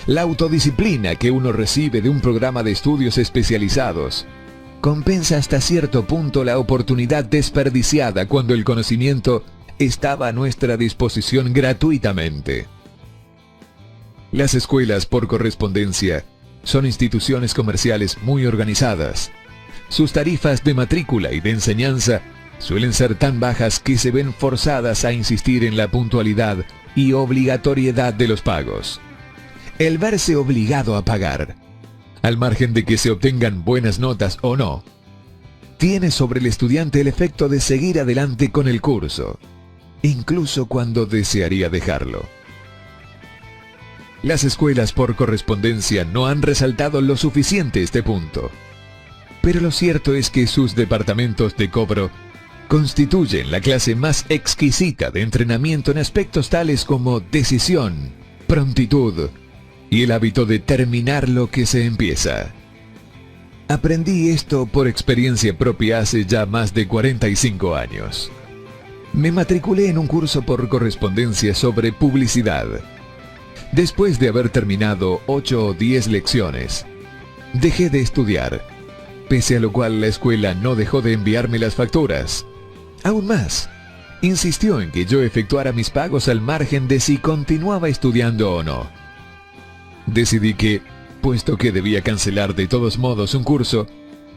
La autodisciplina que uno recibe de un programa de estudios especializados compensa hasta cierto punto la oportunidad desperdiciada cuando el conocimiento estaba a nuestra disposición gratuitamente. Las escuelas por correspondencia son instituciones comerciales muy organizadas. Sus tarifas de matrícula y de enseñanza suelen ser tan bajas que se ven forzadas a insistir en la puntualidad y obligatoriedad de los pagos. El verse obligado a pagar, al margen de que se obtengan buenas notas o no, tiene sobre el estudiante el efecto de seguir adelante con el curso, incluso cuando desearía dejarlo. Las escuelas por correspondencia no han resaltado lo suficiente este punto, pero lo cierto es que sus departamentos de cobro constituyen la clase más exquisita de entrenamiento en aspectos tales como decisión, prontitud y el hábito de terminar lo que se empieza. Aprendí esto por experiencia propia hace ya más de 45 años. Me matriculé en un curso por correspondencia sobre publicidad. Después de haber terminado 8 o 10 lecciones, dejé de estudiar, pese a lo cual la escuela no dejó de enviarme las facturas. Aún más, insistió en que yo efectuara mis pagos al margen de si continuaba estudiando o no. Decidí que, puesto que debía cancelar de todos modos un curso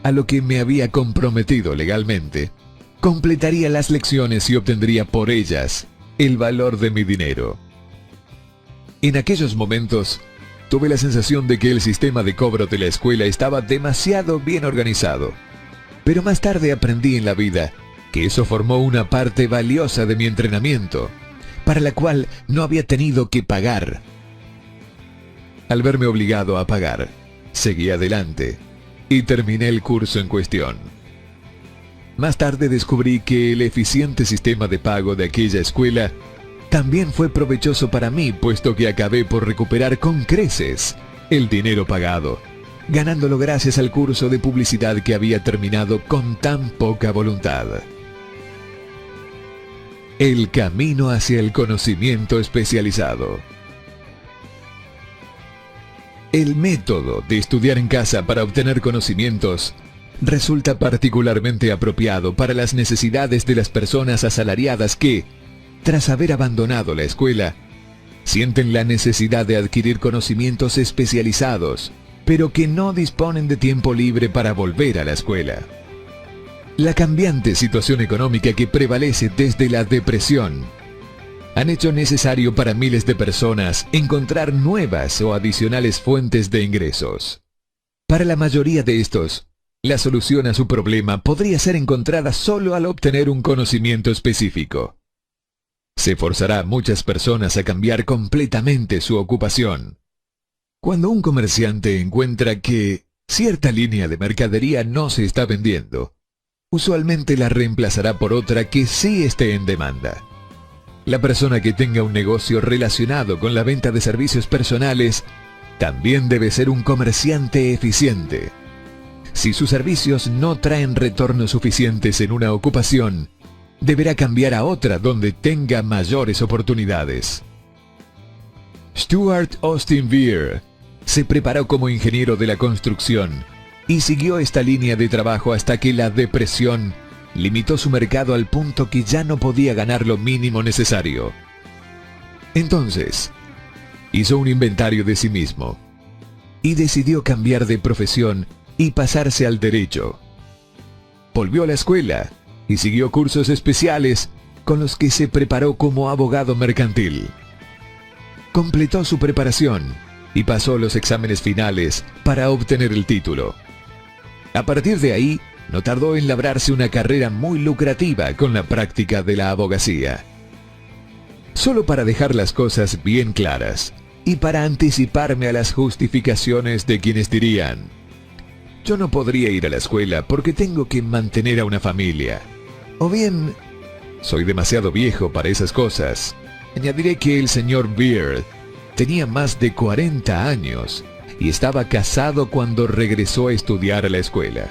a lo que me había comprometido legalmente, completaría las lecciones y obtendría por ellas el valor de mi dinero. En aquellos momentos, tuve la sensación de que el sistema de cobro de la escuela estaba demasiado bien organizado. Pero más tarde aprendí en la vida que eso formó una parte valiosa de mi entrenamiento, para la cual no había tenido que pagar. Al verme obligado a pagar, seguí adelante y terminé el curso en cuestión. Más tarde descubrí que el eficiente sistema de pago de aquella escuela también fue provechoso para mí, puesto que acabé por recuperar con creces el dinero pagado, ganándolo gracias al curso de publicidad que había terminado con tan poca voluntad. El camino hacia el conocimiento especializado. El método de estudiar en casa para obtener conocimientos resulta particularmente apropiado para las necesidades de las personas asalariadas que, tras haber abandonado la escuela, sienten la necesidad de adquirir conocimientos especializados, pero que no disponen de tiempo libre para volver a la escuela. La cambiante situación económica que prevalece desde la depresión han hecho necesario para miles de personas encontrar nuevas o adicionales fuentes de ingresos. Para la mayoría de estos, la solución a su problema podría ser encontrada solo al obtener un conocimiento específico. Se forzará a muchas personas a cambiar completamente su ocupación. Cuando un comerciante encuentra que cierta línea de mercadería no se está vendiendo, usualmente la reemplazará por otra que sí esté en demanda. La persona que tenga un negocio relacionado con la venta de servicios personales también debe ser un comerciante eficiente. Si sus servicios no traen retornos suficientes en una ocupación, deberá cambiar a otra donde tenga mayores oportunidades. Stuart Austin Beer se preparó como ingeniero de la construcción y siguió esta línea de trabajo hasta que la depresión limitó su mercado al punto que ya no podía ganar lo mínimo necesario. Entonces, hizo un inventario de sí mismo y decidió cambiar de profesión y pasarse al derecho. Volvió a la escuela y siguió cursos especiales con los que se preparó como abogado mercantil. Completó su preparación y pasó los exámenes finales para obtener el título. A partir de ahí, no tardó en labrarse una carrera muy lucrativa con la práctica de la abogacía. Solo para dejar las cosas bien claras y para anticiparme a las justificaciones de quienes dirían: yo no podría ir a la escuela porque tengo que mantener a una familia. O bien, soy demasiado viejo para esas cosas. Añadiré que el señor Beard tenía más de 40 años y estaba casado cuando regresó a estudiar a la escuela.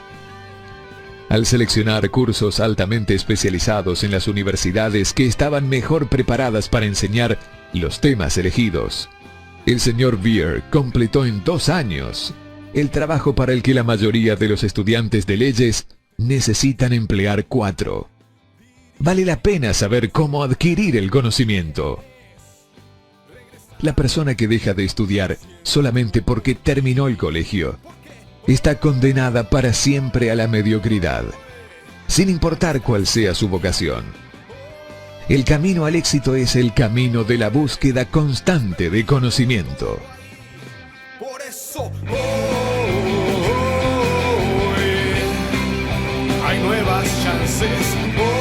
Al seleccionar cursos altamente especializados en las universidades que estaban mejor preparadas para enseñar los temas elegidos, el señor Beard completó en 2 años el trabajo para el que la mayoría de los estudiantes de leyes necesitan emplear 4. Vale la pena saber cómo adquirir el conocimiento. La persona que deja de estudiar solamente porque terminó el colegio está condenada para siempre a la mediocridad, sin importar cuál sea su vocación. El camino al éxito es el camino de la búsqueda constante de conocimiento. Por eso hoy hay nuevas chances.